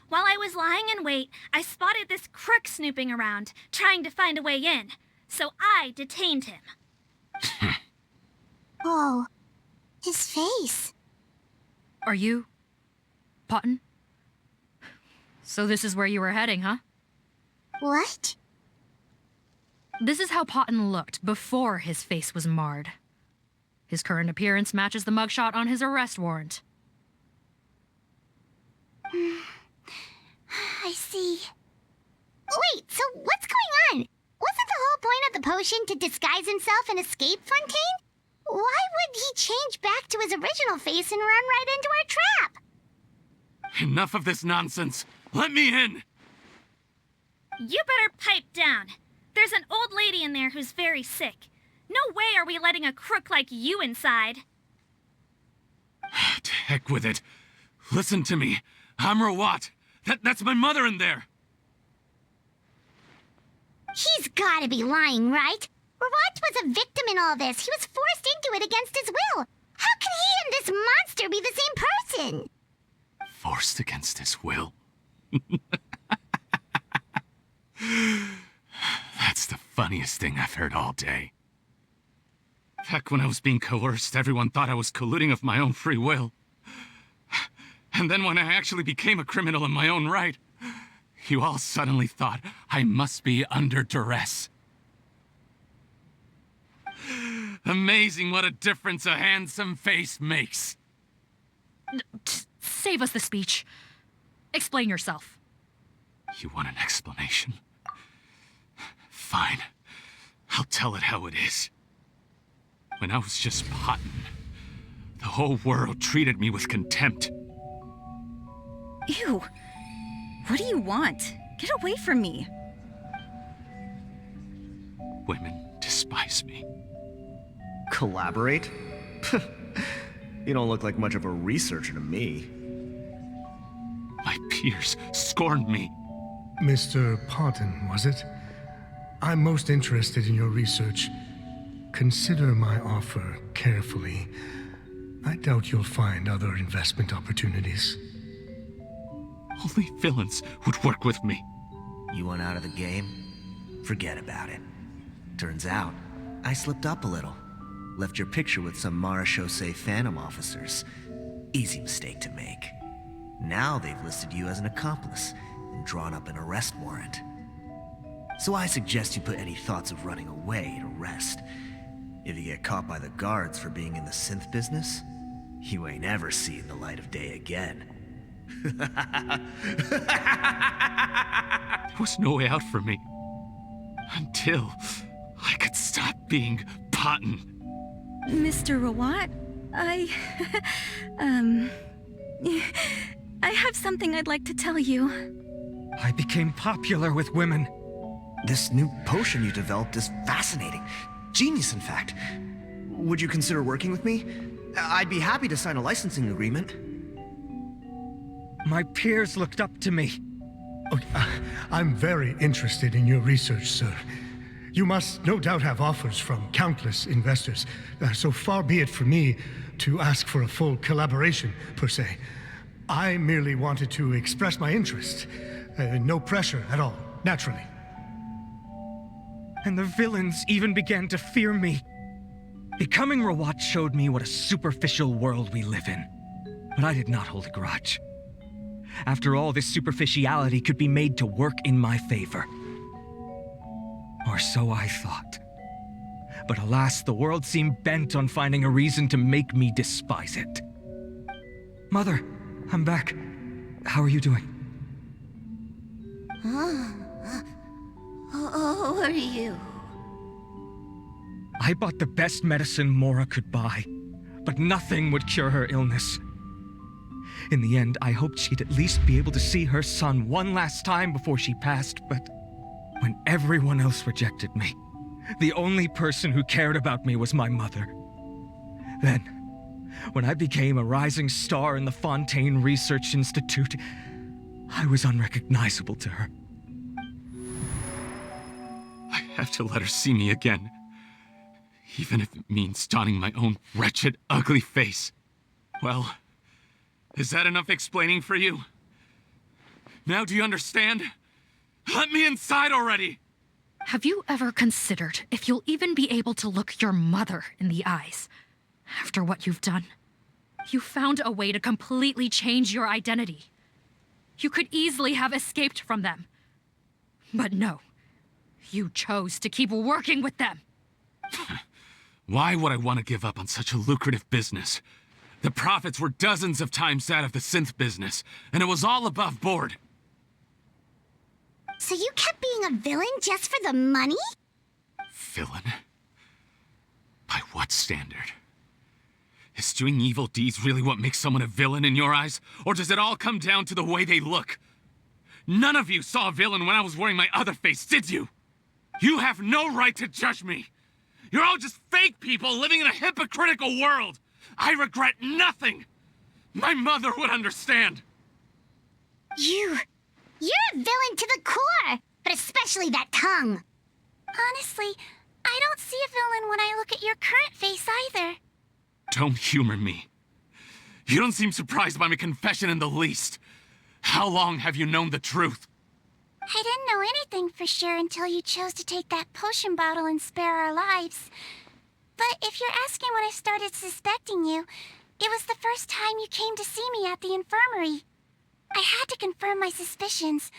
While I was lying in wait, I spotted this crook snooping around, trying to find a way in. So I detained him. Whoa. His face. Are you... Potton? So this is where you were heading, huh? What? This is how Potton looked before his face was marred. His current appearance matches the mugshot on his arrest warrant. I see. Wait, so what's going on? Wasn't the whole point of the potion to disguise himself and escape Fontaine? Why would he change back to his original face and run right into our trap? Enough of this nonsense. Let me in! You better pipe down. There's an old lady in there who's very sick. No way are we letting a crook like you inside. To heck with it. Listen to me. I'm Rawat. That's my mother in there. He's gotta be lying, right? Rawat was a victim in all this. He was forced into it against his will. How can he and this monster be the same person? Forced against his will? That's the funniest thing I've heard all day. Back when I was being coerced, everyone thought I was colluding of my own free will. And then when I actually became a criminal in my own right, you all suddenly thought I must be under duress. Amazing what a difference a handsome face makes. Save us the speech. Explain yourself. You want an explanation? Fine. I'll tell it how it is. When I was just Potton, the whole world treated me with contempt. Ew. What do you want? Get away from me. Women despise me. Collaborate? You don't look like much of a researcher to me. My peers scorned me. Mr. Potton, was it? I'm most interested in your research. Consider my offer carefully. I doubt you'll find other investment opportunities. Only villains would work with me. You want out of the game? Forget about it. Turns out, I slipped up a little. Left your picture with some Marechaussee Phantom officers. Easy mistake to make. Now they've listed you as an accomplice and drawn up an arrest warrant. So I suggest you put any thoughts of running away to rest. If you get caught by the guards for being in the synth business, you ain't ever seeing the light of day again. There was no way out for me. Until I could stop being Potton. Mr. Rawat, I have something I'd like to tell you. I became popular with women. This new potion you developed is fascinating. Genius, in fact. Would you consider working with me? I'd be happy to sign a licensing agreement. My peers looked up to me. I'm very interested in your research, sir. You must no doubt have offers from countless investors. So far be it from me to ask for a full collaboration, per se. I merely wanted to express my interest. No pressure at all, naturally. And the villains even began to fear me. Becoming Rawat showed me what a superficial world we live in. But I did not hold a grudge. After all, this superficiality could be made to work in my favor. Or so I thought. But alas, the world seemed bent on finding a reason to make me despise it. Mother, I'm back. How are you doing? Who are you? I bought the best medicine Mora could buy, but nothing would cure her illness. In the end, I hoped she'd at least be able to see her son one last time before she passed, but when everyone else rejected me, the only person who cared about me was my mother. Then, when I became a rising star in the Fontaine Research Institute, I was unrecognizable to her. I have to let her see me again. Even if it means donning my own wretched, ugly face. Well, is that enough explaining for you? Now do you understand? Let me inside already! Have you ever considered if you'll even be able to look your mother in the eyes after what you've done? You found a way to completely change your identity. You could easily have escaped from them. But no, you chose to keep working with them. Why would I want to give up on such a lucrative business? The profits were dozens of times that of the synth business, and it was all above board. So you kept being a villain just for the money? Villain? By what standard? Is doing evil deeds really what makes someone a villain in your eyes? Or does it all come down to the way they look? None of you saw a villain when I was wearing my other face, did you? You have no right to judge me! You're all just fake people living in a hypocritical world! I regret nothing! My mother would understand! You're a villain to the core, but especially that tongue. Honestly, I don't see a villain when I look at your current face either. Don't humor me. You don't seem surprised by my confession in the least. How long have you known the truth? I didn't know anything for sure until you chose to take that potion bottle and spare our lives. But if you're asking when I started suspecting you, it was the first time you came to see me at the infirmary. I had to confirm my suspicions.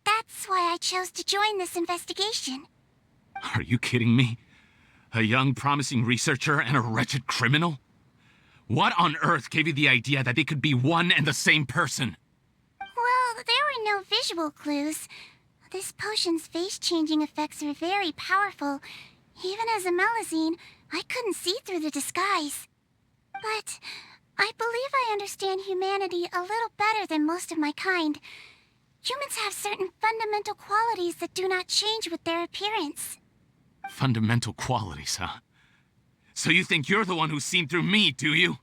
That's why I chose to join this investigation. Are you kidding me? A young, promising researcher and a wretched criminal? What on earth gave you the idea that they could be one and the same person? Well, there were no visual clues. This potion's face-changing effects are very powerful. Even as a Melazine, I couldn't see through the disguise. But I believe I understand humanity a little better than most of my kind. Humans have certain fundamental qualities that do not change with their appearance. Fundamental qualities, huh? So you think you're the one who's seen through me, do you?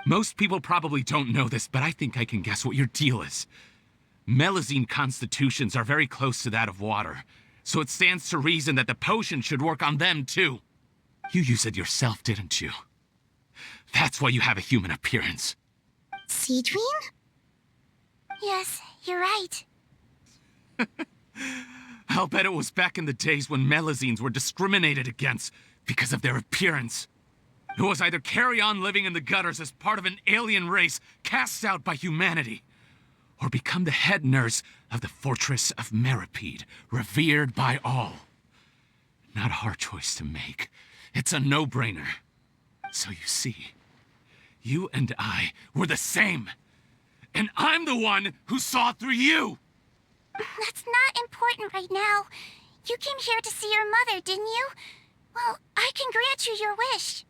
Most people probably don't know this, but I think I can guess what your deal is. Melazine constitutions are very close to that of water, so it stands to reason that the potion should work on them too. You use it yourself, didn't you? That's why you have a human appearance. Sigewinne? Yes, you're right. I'll bet it was back in the days when Melazines were discriminated against because of their appearance. It was either carry on living in the gutters as part of an alien race cast out by humanity, or become the head nurse of the fortress of Meripede, revered by all. Not a hard choice to make. It's a no-brainer. So you see, you and I were the same. And I'm the one who saw through you! That's not important right now. You came here to see your mother, didn't you? Well, I can grant you your wish.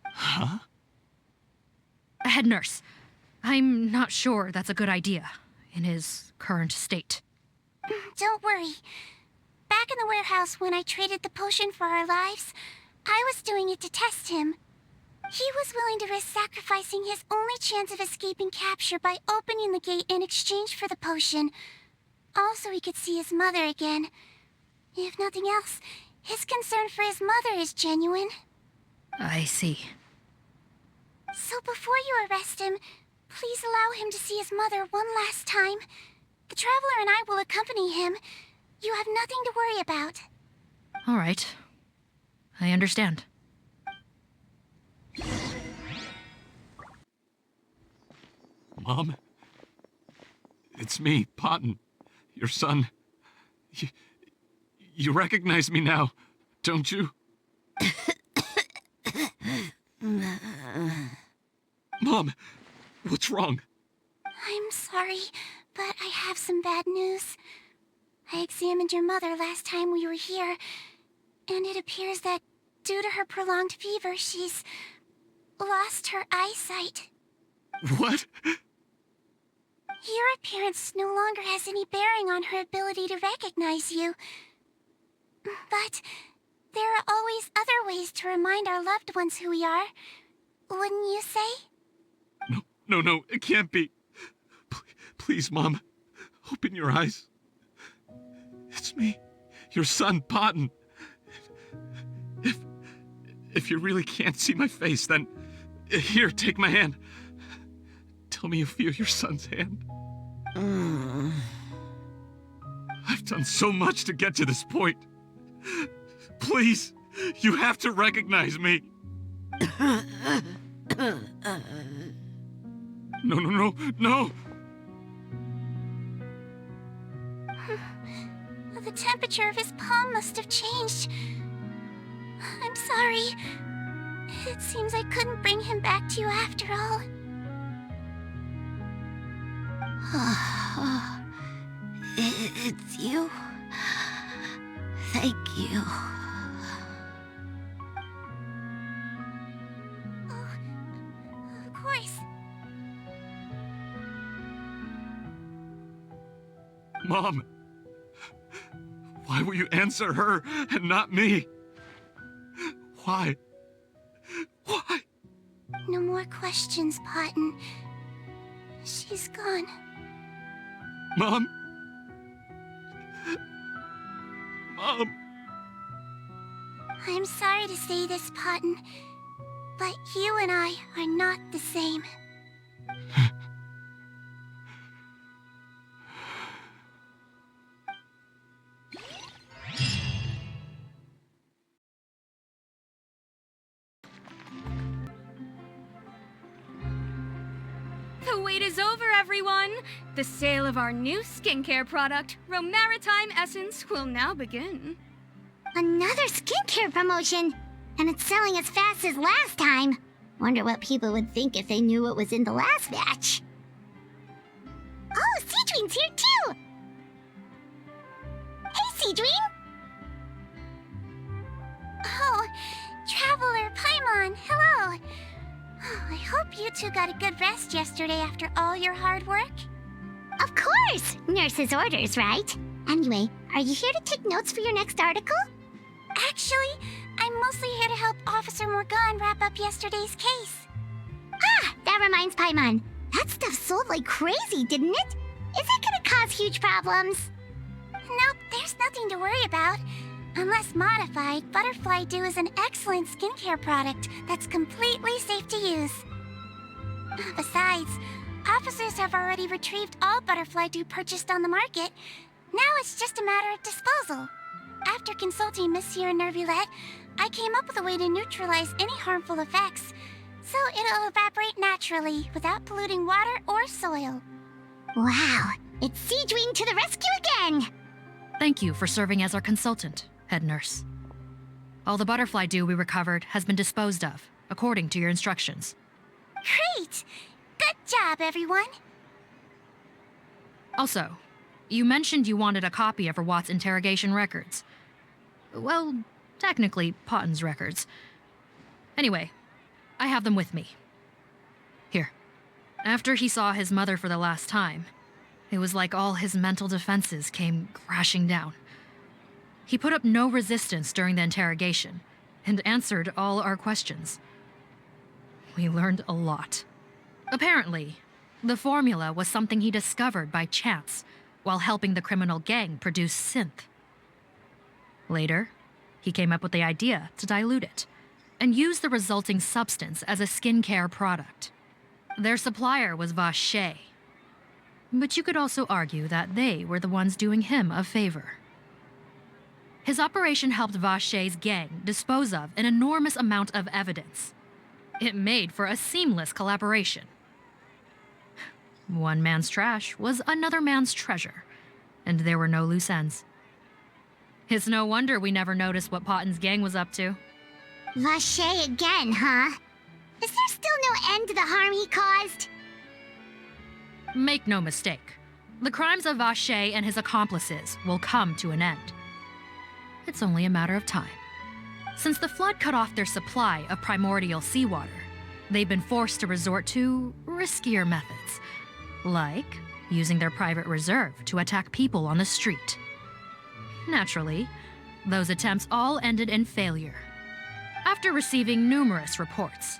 Huh? Head nurse, I'm not sure that's a good idea in his current state. Don't worry. Back in the warehouse when I traded the potion for our lives, I was doing it to test him. He was willing to risk sacrificing his only chance of escaping capture by opening the gate in exchange for the potion. Also, he could see his mother again. If nothing else, his concern for his mother is genuine. I see. So before you arrest him, please allow him to see his mother one last time. The Traveler and I will accompany him. You have nothing to worry about. All right. I understand. Mom? It's me, Potton, your son. You recognize me now, don't you? Mom, what's wrong? I'm sorry, but I have some bad news. I examined your mother last time we were here, and it appears that due to her prolonged fever, she's lost her eyesight. What? Your appearance no longer has any bearing on her ability to recognize you. But there are always other ways to remind our loved ones who we are. Wouldn't you say? No, it can't be. Please, Mom, open your eyes. It's me, your son, Potton. If you really can't see my face, then here, take my hand. Tell me you feel your son's hand. I've done so much to get to this point. Please, you have to recognize me. No. The temperature of his palm must have changed. I'm sorry. It seems I couldn't bring him back to you after all. It's you. Thank you. Of course. Mom, why will you answer her and not me? Why? No more questions, Potton. She's gone. Mom? I'm sorry to say this, Potton, but you and I are not the same. The wait is over, everyone! The sale of our new skincare product, Romaritime Essence, will now begin. Another skincare promotion! And it's selling as fast as last time. Wonder what people would think if they knew what was in the last batch. Oh, Sigewinne's here too! Hey, Sigewinne! Oh, Traveler Paimon, hello! Oh, I hope you two got a good rest yesterday after all your hard work. Of course! Nurse's orders, right? Anyway, are you here to take notes for your next article? Actually, I'm mostly here to help Officer Morgan wrap up yesterday's case. Ah, that reminds Paimon. That stuff sold like crazy, didn't it? Is it gonna cause huge problems? Nope, there's nothing to worry about. Unless modified, Butterfly Dew is an excellent skincare product that's completely safe to use. Besides, officers have already retrieved all Butterfly Dew purchased on the market. Now it's just a matter of disposal. After consulting Monsieur Nervulette, I came up with a way to neutralize any harmful effects, so it'll evaporate naturally without polluting water or soil. Wow, it's Sigewinne to the rescue again! Thank you for serving as our consultant, head nurse. All the butterfly dew we recovered has been disposed of, according to your instructions. Great! Good job, everyone! Also, you mentioned you wanted a copy of Watt's interrogation records. Well, technically, Potton's records. Anyway, I have them with me. Here. After he saw his mother for the last time, it was like all his mental defenses came crashing down. He put up no resistance during the interrogation, and answered all our questions. We learned a lot. Apparently, the formula was something he discovered by chance while helping the criminal gang produce synth. Later, he came up with the idea to dilute it and use the resulting substance as a skincare product. Their supplier was Vache, but you could also argue that they were the ones doing him a favor. His operation helped Vache's gang dispose of an enormous amount of evidence. It made for a seamless collaboration. One man's trash was another man's treasure, and there were no loose ends. It's no wonder we never noticed what Potton's gang was up to. Vache again, huh? Is there still no end to the harm he caused? Make no mistake. The crimes of Vache and his accomplices will come to an end. It's only a matter of time. Since the flood cut off their supply of primordial seawater, they've been forced to resort to riskier methods, like using their private reserve to attack people on the street. Naturally, those attempts all ended in failure. After receiving numerous reports,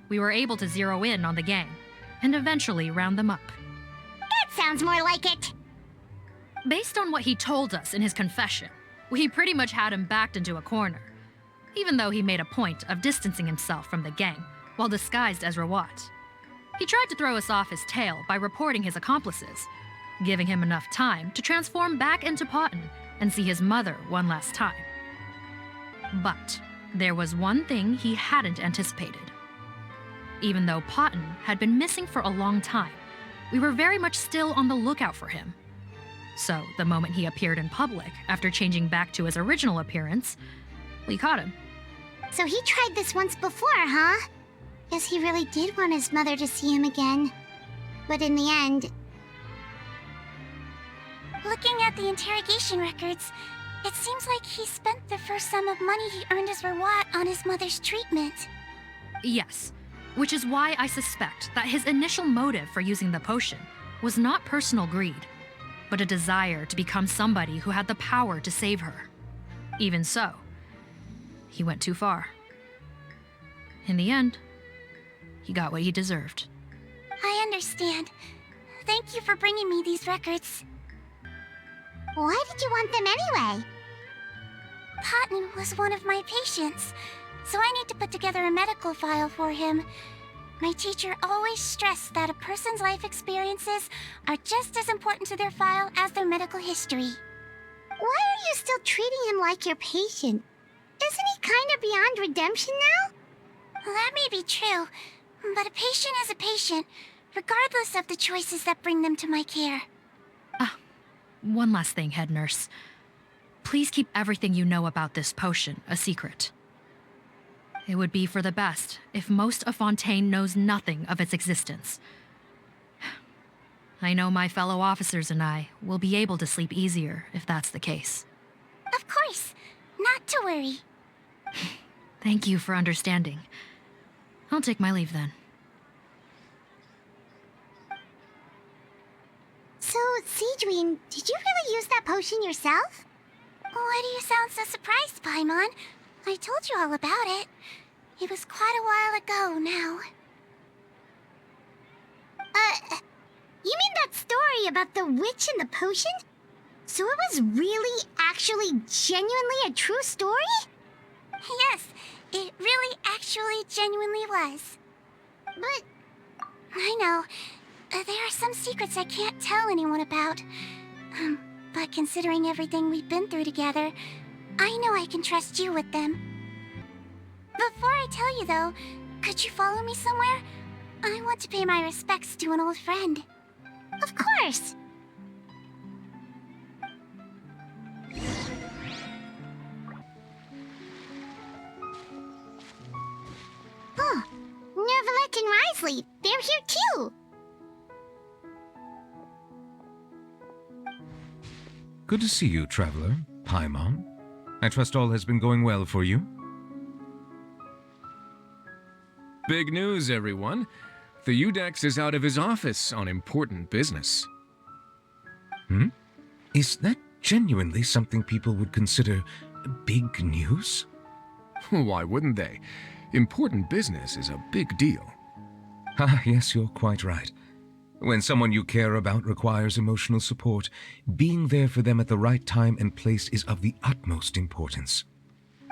we were able to zero in on the gang and eventually round them up. That sounds more like it. Based on what he told us in his confession, we pretty much had him backed into a corner, even though he made a point of distancing himself from the gang while disguised as Rawat. He tried to throw us off his tail by reporting his accomplices, giving him enough time to transform back into Potton and see his mother one last time. But there was one thing he hadn't anticipated. Even though Potton had been missing for a long time, we were very much still on the lookout for him. So the moment he appeared in public after changing back to his original appearance, we caught him. So he tried this once before, huh? Guess he really did want his mother to see him again. But in the end... Looking at the interrogation records, it seems like he spent the first sum of money he earned as Rawat on his mother's treatment. Yes, which is why I suspect that his initial motive for using the potion was not personal greed, but a desire to become somebody who had the power to save her. Even so, he went too far. In the end, he got what he deserved. I understand. Thank you for bringing me these records. Why did you want them anyway? Potton was one of my patients, so I need to put together a medical file for him. My teacher always stressed that a person's life experiences are just as important to their file as their medical history. Why are you still treating him like your patient? Isn't he kind of beyond redemption now? That may be true, but a patient is a patient, regardless of the choices that bring them to my care. One last thing, head nurse. Please keep everything you know about this potion a secret. It would be for the best if most of Fontaine knows nothing of its existence. I know my fellow officers and I will be able to sleep easier if that's the case. Of course. Not to worry. Thank you for understanding. I'll take my leave then. So, Sigewinne, did you really use that potion yourself? Why do you sound so surprised, Paimon? I told you all about it. It was quite a while ago now. You mean that story about the witch and the potion? So it was really, actually, genuinely a true story? Yes, it really actually genuinely was. But... I know. There are some secrets I can't tell anyone about. But considering everything we've been through together, I know I can trust you with them. Before I tell you, though, could you follow me somewhere? I want to pay my respects to an old friend. Of course! Huh. Nervalette and Risley, they're here too! Good to see you, traveler. Paimon. I trust all has been going well for you? Big news, everyone. The Udex is out of his office on important business. Is that genuinely something people would consider big news? Why wouldn't they? Important business is a big deal. Ah, yes, you're quite right. When someone you care about requires emotional support, being there for them at the right time and place is of the utmost importance.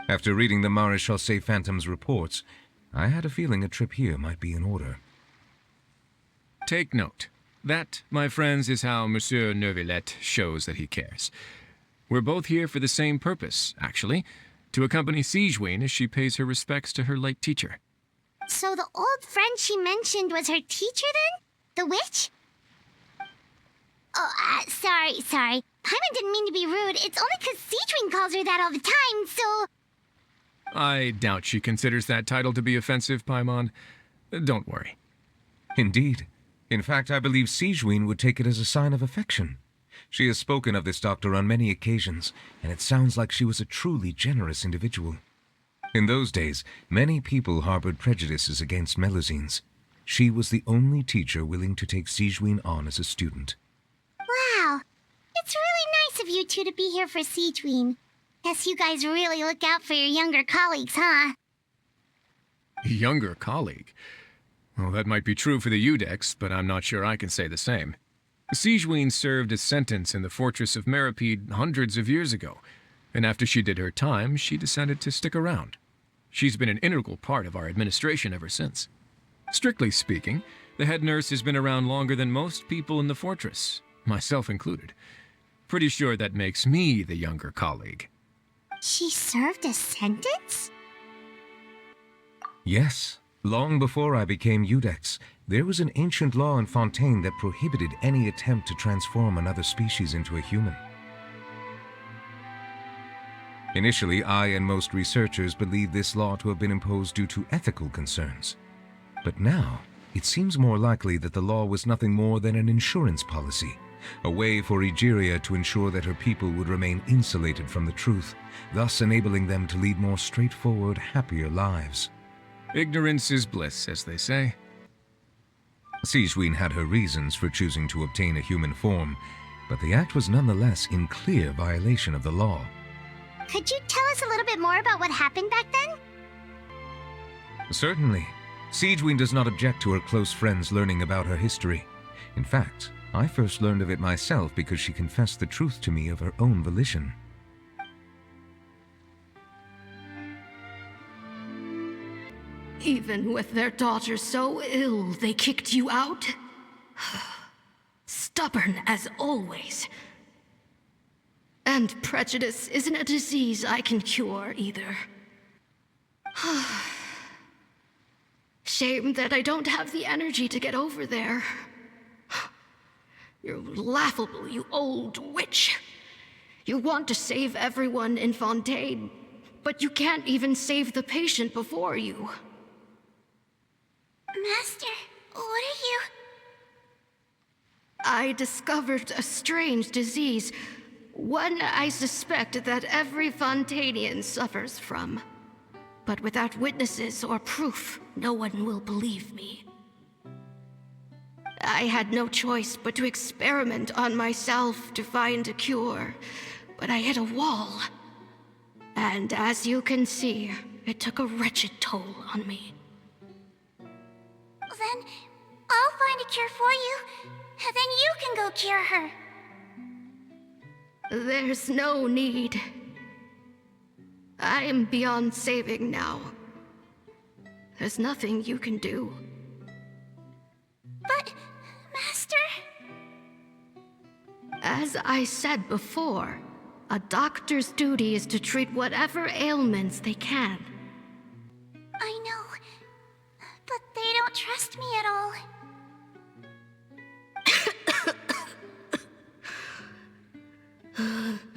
After reading the Maréchal Phantom's reports, I had a feeling a trip here might be in order. Take note. That, my friends, is how Monsieur Neuvillette shows that he cares. We're both here for the same purpose, actually, to accompany Sigewinne as she pays her respects to her late teacher. So the old friend she mentioned was her teacher then? The witch? Oh, sorry. Paimon didn't mean to be rude. It's only because Sigewinne calls her that all the time, so... I doubt she considers that title to be offensive, Paimon. Don't worry. Indeed. In fact, I believe Sigewinne would take it as a sign of affection. She has spoken of this doctor on many occasions, and it sounds like she was a truly generous individual. In those days, many people harbored prejudices against Melusines. She was the only teacher willing to take Sigewinne on as a student. Wow. It's really nice of you two to be here for Sigewinne. Guess you guys really look out for your younger colleagues, huh? Younger colleague? Well, that might be true for the Udex, but I'm not sure I can say the same. Sigewinne served a sentence in the fortress of Meripede hundreds of years ago, and after she did her time, she decided to stick around. She's been an integral part of our administration ever since. Strictly speaking, the head nurse has been around longer than most people in the fortress, myself included. Pretty sure that makes me the younger colleague. She served a sentence? Yes. Long before I became Udex, there was an ancient law in Fontaine that prohibited any attempt to transform another species into a human. Initially, I and most researchers believed this law to have been imposed due to ethical concerns. But now, it seems more likely that the law was nothing more than an insurance policy, a way for Egeria to ensure that her people would remain insulated from the truth, thus enabling them to lead more straightforward, happier lives. Ignorance is bliss, as they say. Sigewinne had her reasons for choosing to obtain a human form, but the act was nonetheless in clear violation of the law. Could you tell us a little bit more about what happened back then? Certainly. Sigewinne does not object to her close friends learning about her history. In fact, I first learned of it myself because she confessed the truth to me of her own volition. Even with their daughter so ill, they kicked you out? Stubborn as always. And prejudice isn't a disease I can cure either. Shame that I don't have the energy to get over there. You're laughable, you old witch. You want to save everyone in Fontaine, but you can't even save the patient before you. Master, what are you? I discovered a strange disease, one I suspect that every Fontainian suffers from. But without witnesses or proof, no one will believe me. I had no choice but to experiment on myself to find a cure, but I hit a wall. And as you can see, it took a wretched toll on me. Then I'll find a cure for you, and then you can go cure her. There's no need. I am beyond saving now. There's nothing you can do. But, Master... As I said before, a doctor's duty is to treat whatever ailments they can. I know, but they don't trust me at all.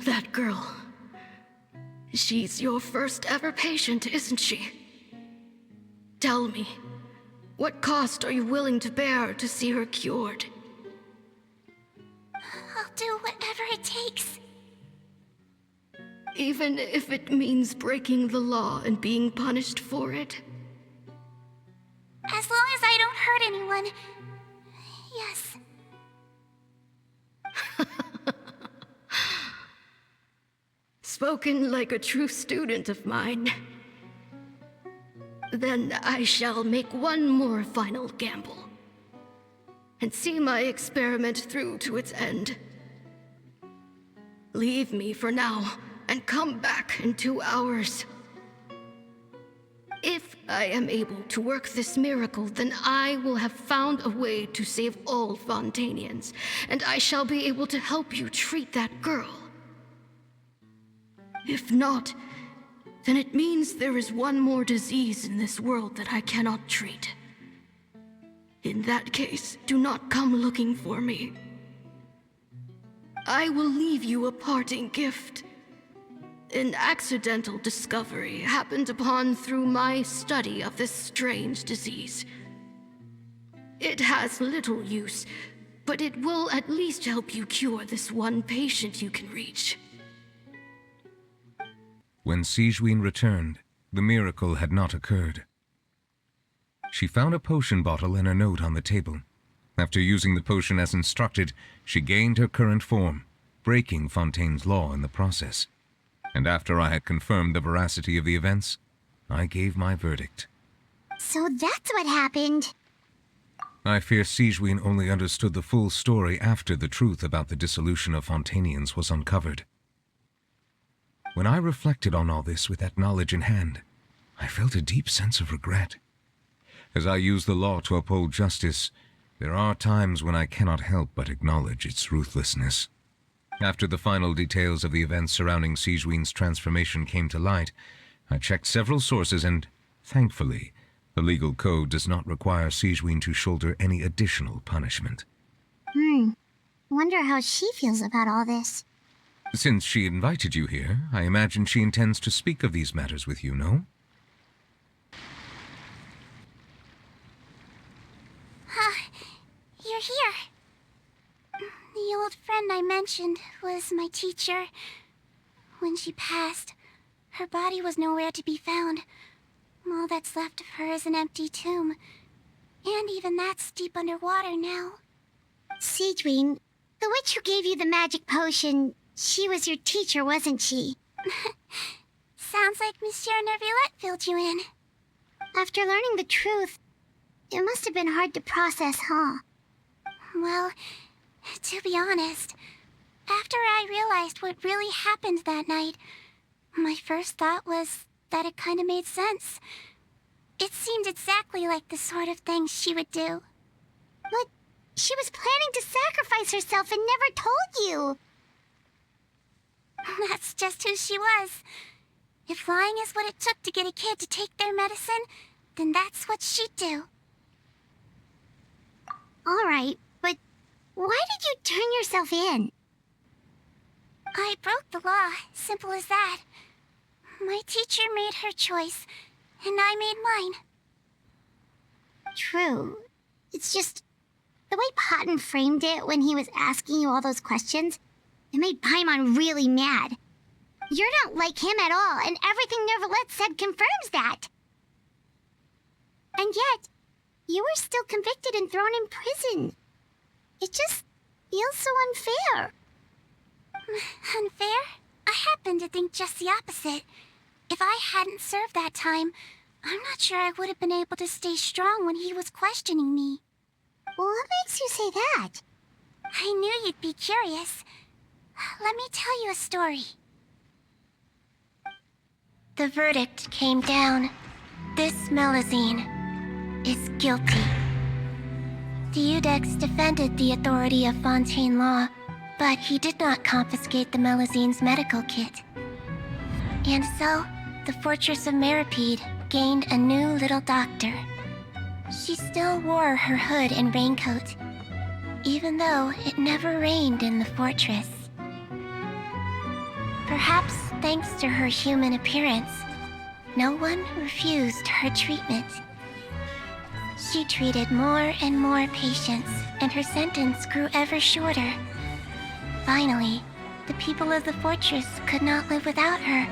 That girl. She's your first ever patient, isn't she? Tell me, what cost are you willing to bear to see her cured? I'll do whatever it takes. Even if it means breaking the law and being punished for it? As long as I don't hurt anyone. Yes. Spoken like a true student of mine. Then I shall make one more final gamble. And see my experiment through to its end. Leave me for now, and come back in 2 hours. If I am able to work this miracle, then I will have found a way to save all Fontainians, and I shall be able to help you treat that girl. If not, then it means there is one more disease in this world that I cannot treat. In that case, do not come looking for me. I will leave you a parting gift. an accidental discovery happened upon through my study of this strange disease. It has little use, but it will at least help you cure this one patient you can reach. When Sigewinne returned, the miracle had not occurred. She found a potion bottle and a note on the table. After using the potion as instructed, she gained her current form, breaking Fontaine's law in the process. And after I had confirmed the veracity of the events, I gave my verdict. So that's what happened. I fear Sigewinne only understood the full story after the truth about the dissolution of Fontainians was uncovered. When I reflected on all this with that knowledge in hand, I felt a deep sense of regret. As I use the law to uphold justice, there are times when I cannot help but acknowledge its ruthlessness. After the final details of the events surrounding Sigewinne's transformation came to light, I checked several sources and, thankfully, the legal code does not require Sigewinne to shoulder any additional punishment. Wonder how she feels about all this. Since she invited you here, I imagine she intends to speak of these matters with you, no? You're here. The old friend I mentioned was my teacher. When she passed, her body was nowhere to be found. All that's left of her is an empty tomb. And even that's deep underwater now. Sigewinne, the witch who gave you the magic potion, she was your teacher, wasn't she? Sounds like Monsieur Neuvillette filled you in. After learning the truth, it must have been hard to process, huh? Well, to be honest, after I realized what really happened that night, my first thought was that it kind of made sense. It seemed exactly like the sort of thing she would do. But she was planning to sacrifice herself and never told you. That's just who she was. If lying is what it took to get a kid to take their medicine, then that's what she'd do. All right, but why did you turn yourself in? I broke the law, simple as that. My teacher made her choice, and I made mine. True. It's just the way Patton framed it when he was asking you all those questions, it made Paimon really mad. You're not like him at all, and everything Neuvillette said confirms that. And yet, you were still convicted and thrown in prison. It just feels so unfair. Unfair? I happen to think just the opposite. If I hadn't served that time, I'm not sure I would have been able to stay strong when he was questioning me. Well, what makes you say that? I knew you'd be curious. Let me tell you a story. The verdict came down. This Melusine is guilty. The Iudex defended the authority of Fontaine law, but he did not confiscate the Melusine's medical kit. And so, the fortress of Meripede gained a new little doctor. She still wore her hood and raincoat, even though it never rained in the fortress. Perhaps thanks to her human appearance, no one refused her treatment. She treated more and more patients, and her sentence grew ever shorter. Finally, the people of the fortress could not live without her,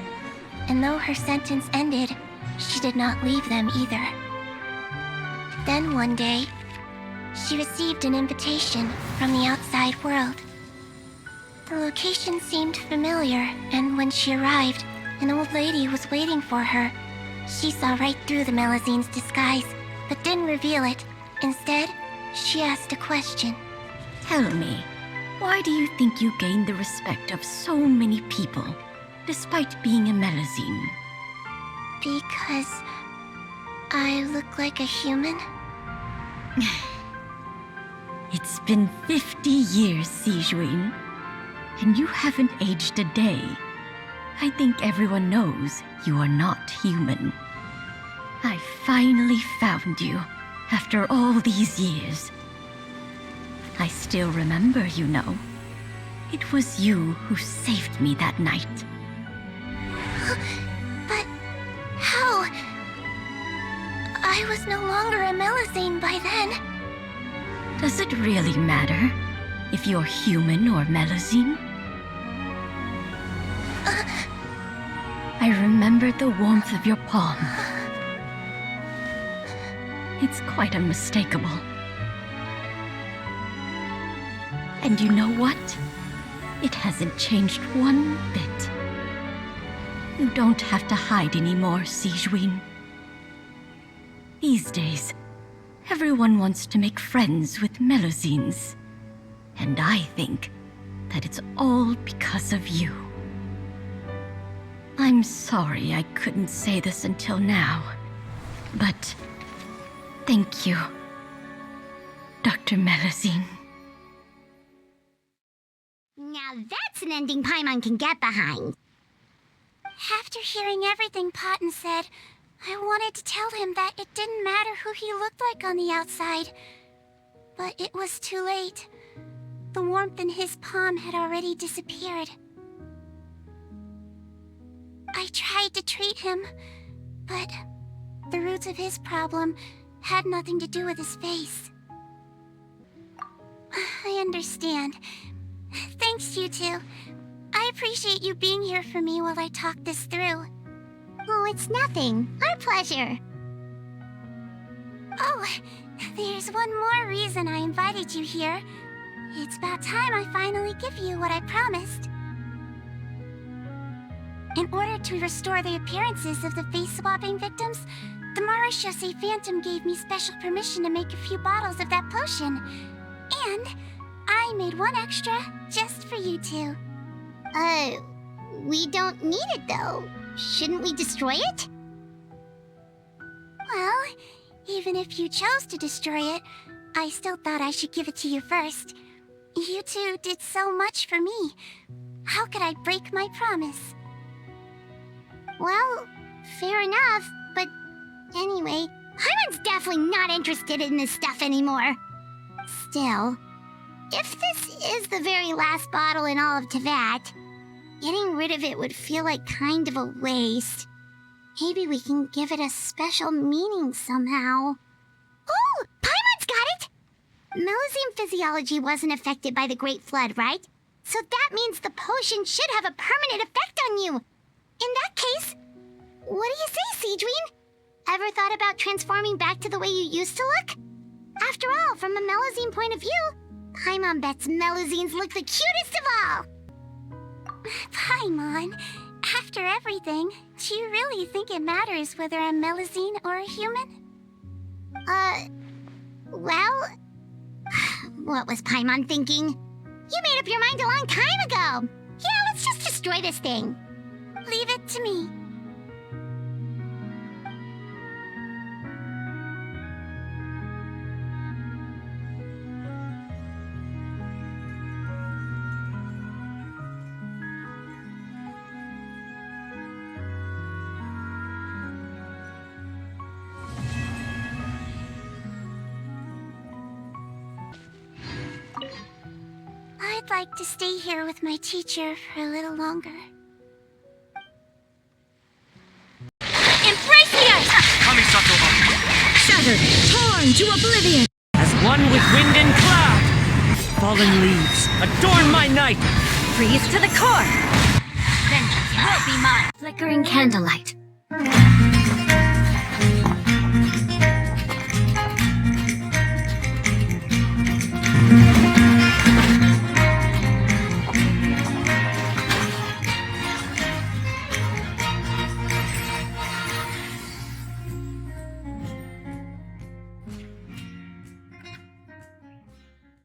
and though her sentence ended, she did not leave them either. Then one day, she received an invitation from the outside world. The location seemed familiar, and when she arrived, an old lady was waiting for her. She saw right through the Melusine's disguise, but didn't reveal it. Instead, she asked a question. Tell me, why do you think you gained the respect of so many people, despite being a Melusine? Because I look like a human? It's been 50 years, Sigewinne, and you haven't aged a day. I think everyone knows you are not human. I finally found you, after all these years. I still remember, you know. It was you who saved me that night. I was no longer a Melusine by then. Does it really matter if you're human or Melusine? I remembered the warmth of your palm. It's quite unmistakable. And you know what? It hasn't changed one bit. You don't have to hide anymore, Sigewinne. These days, everyone wants to make friends with Melusines. And I think that it's all because of you. I'm sorry I couldn't say this until now, but thank you, Dr. Melusine. Now that's an ending Paimon can get behind. After hearing everything Paten said, I wanted to tell him that it didn't matter who he looked like on the outside. But it was too late. The warmth in his palm had already disappeared. I tried to treat him, but the roots of his problem had nothing to do with his face. I understand. Thanks, you two. I appreciate you being here for me while I talk this through. Oh, it's nothing. Our pleasure. Oh, there's one more reason I invited you here. It's about time I finally give you what I promised. In order to restore the appearances of the face-swapping victims, the Marechaussee Phantom gave me special permission to make a few bottles of that potion. And I made one extra just for you two. We don't need it though. Shouldn't we destroy it? Well, even if you chose to destroy it, I still thought I should give it to you first. You two did so much for me. How could I break my promise? Well, fair enough, but anyway, Paimon's definitely not interested in this stuff anymore. Still, if this is the very last bottle in all of Teyvat, getting rid of it would feel like kind of a waste. Maybe we can give it a special meaning somehow. Oh, Paimon's got it! Melusine physiology wasn't affected by the Great Flood, right? So that means the potion should have a permanent effect on you. In that case, what do you say, Sigewinne? Ever thought about transforming back to the way you used to look? After all, from a Melusine point of view, Paimon bets Melusines look the cutest of all. Paimon, after everything, do you really think it matters whether I'm Melusine or a human? Well, what was Paimon thinking? You made up your mind a long time ago. Yeah, let's just destroy this thing. Leave it to me. I'd like to stay here with my teacher for a little longer. Embrace the ice! Shattered, torn to oblivion! As one with wind and cloud! Fallen leaves, adorn my night! Freeze to the core! Vengeance will be mine! Flickering candlelight.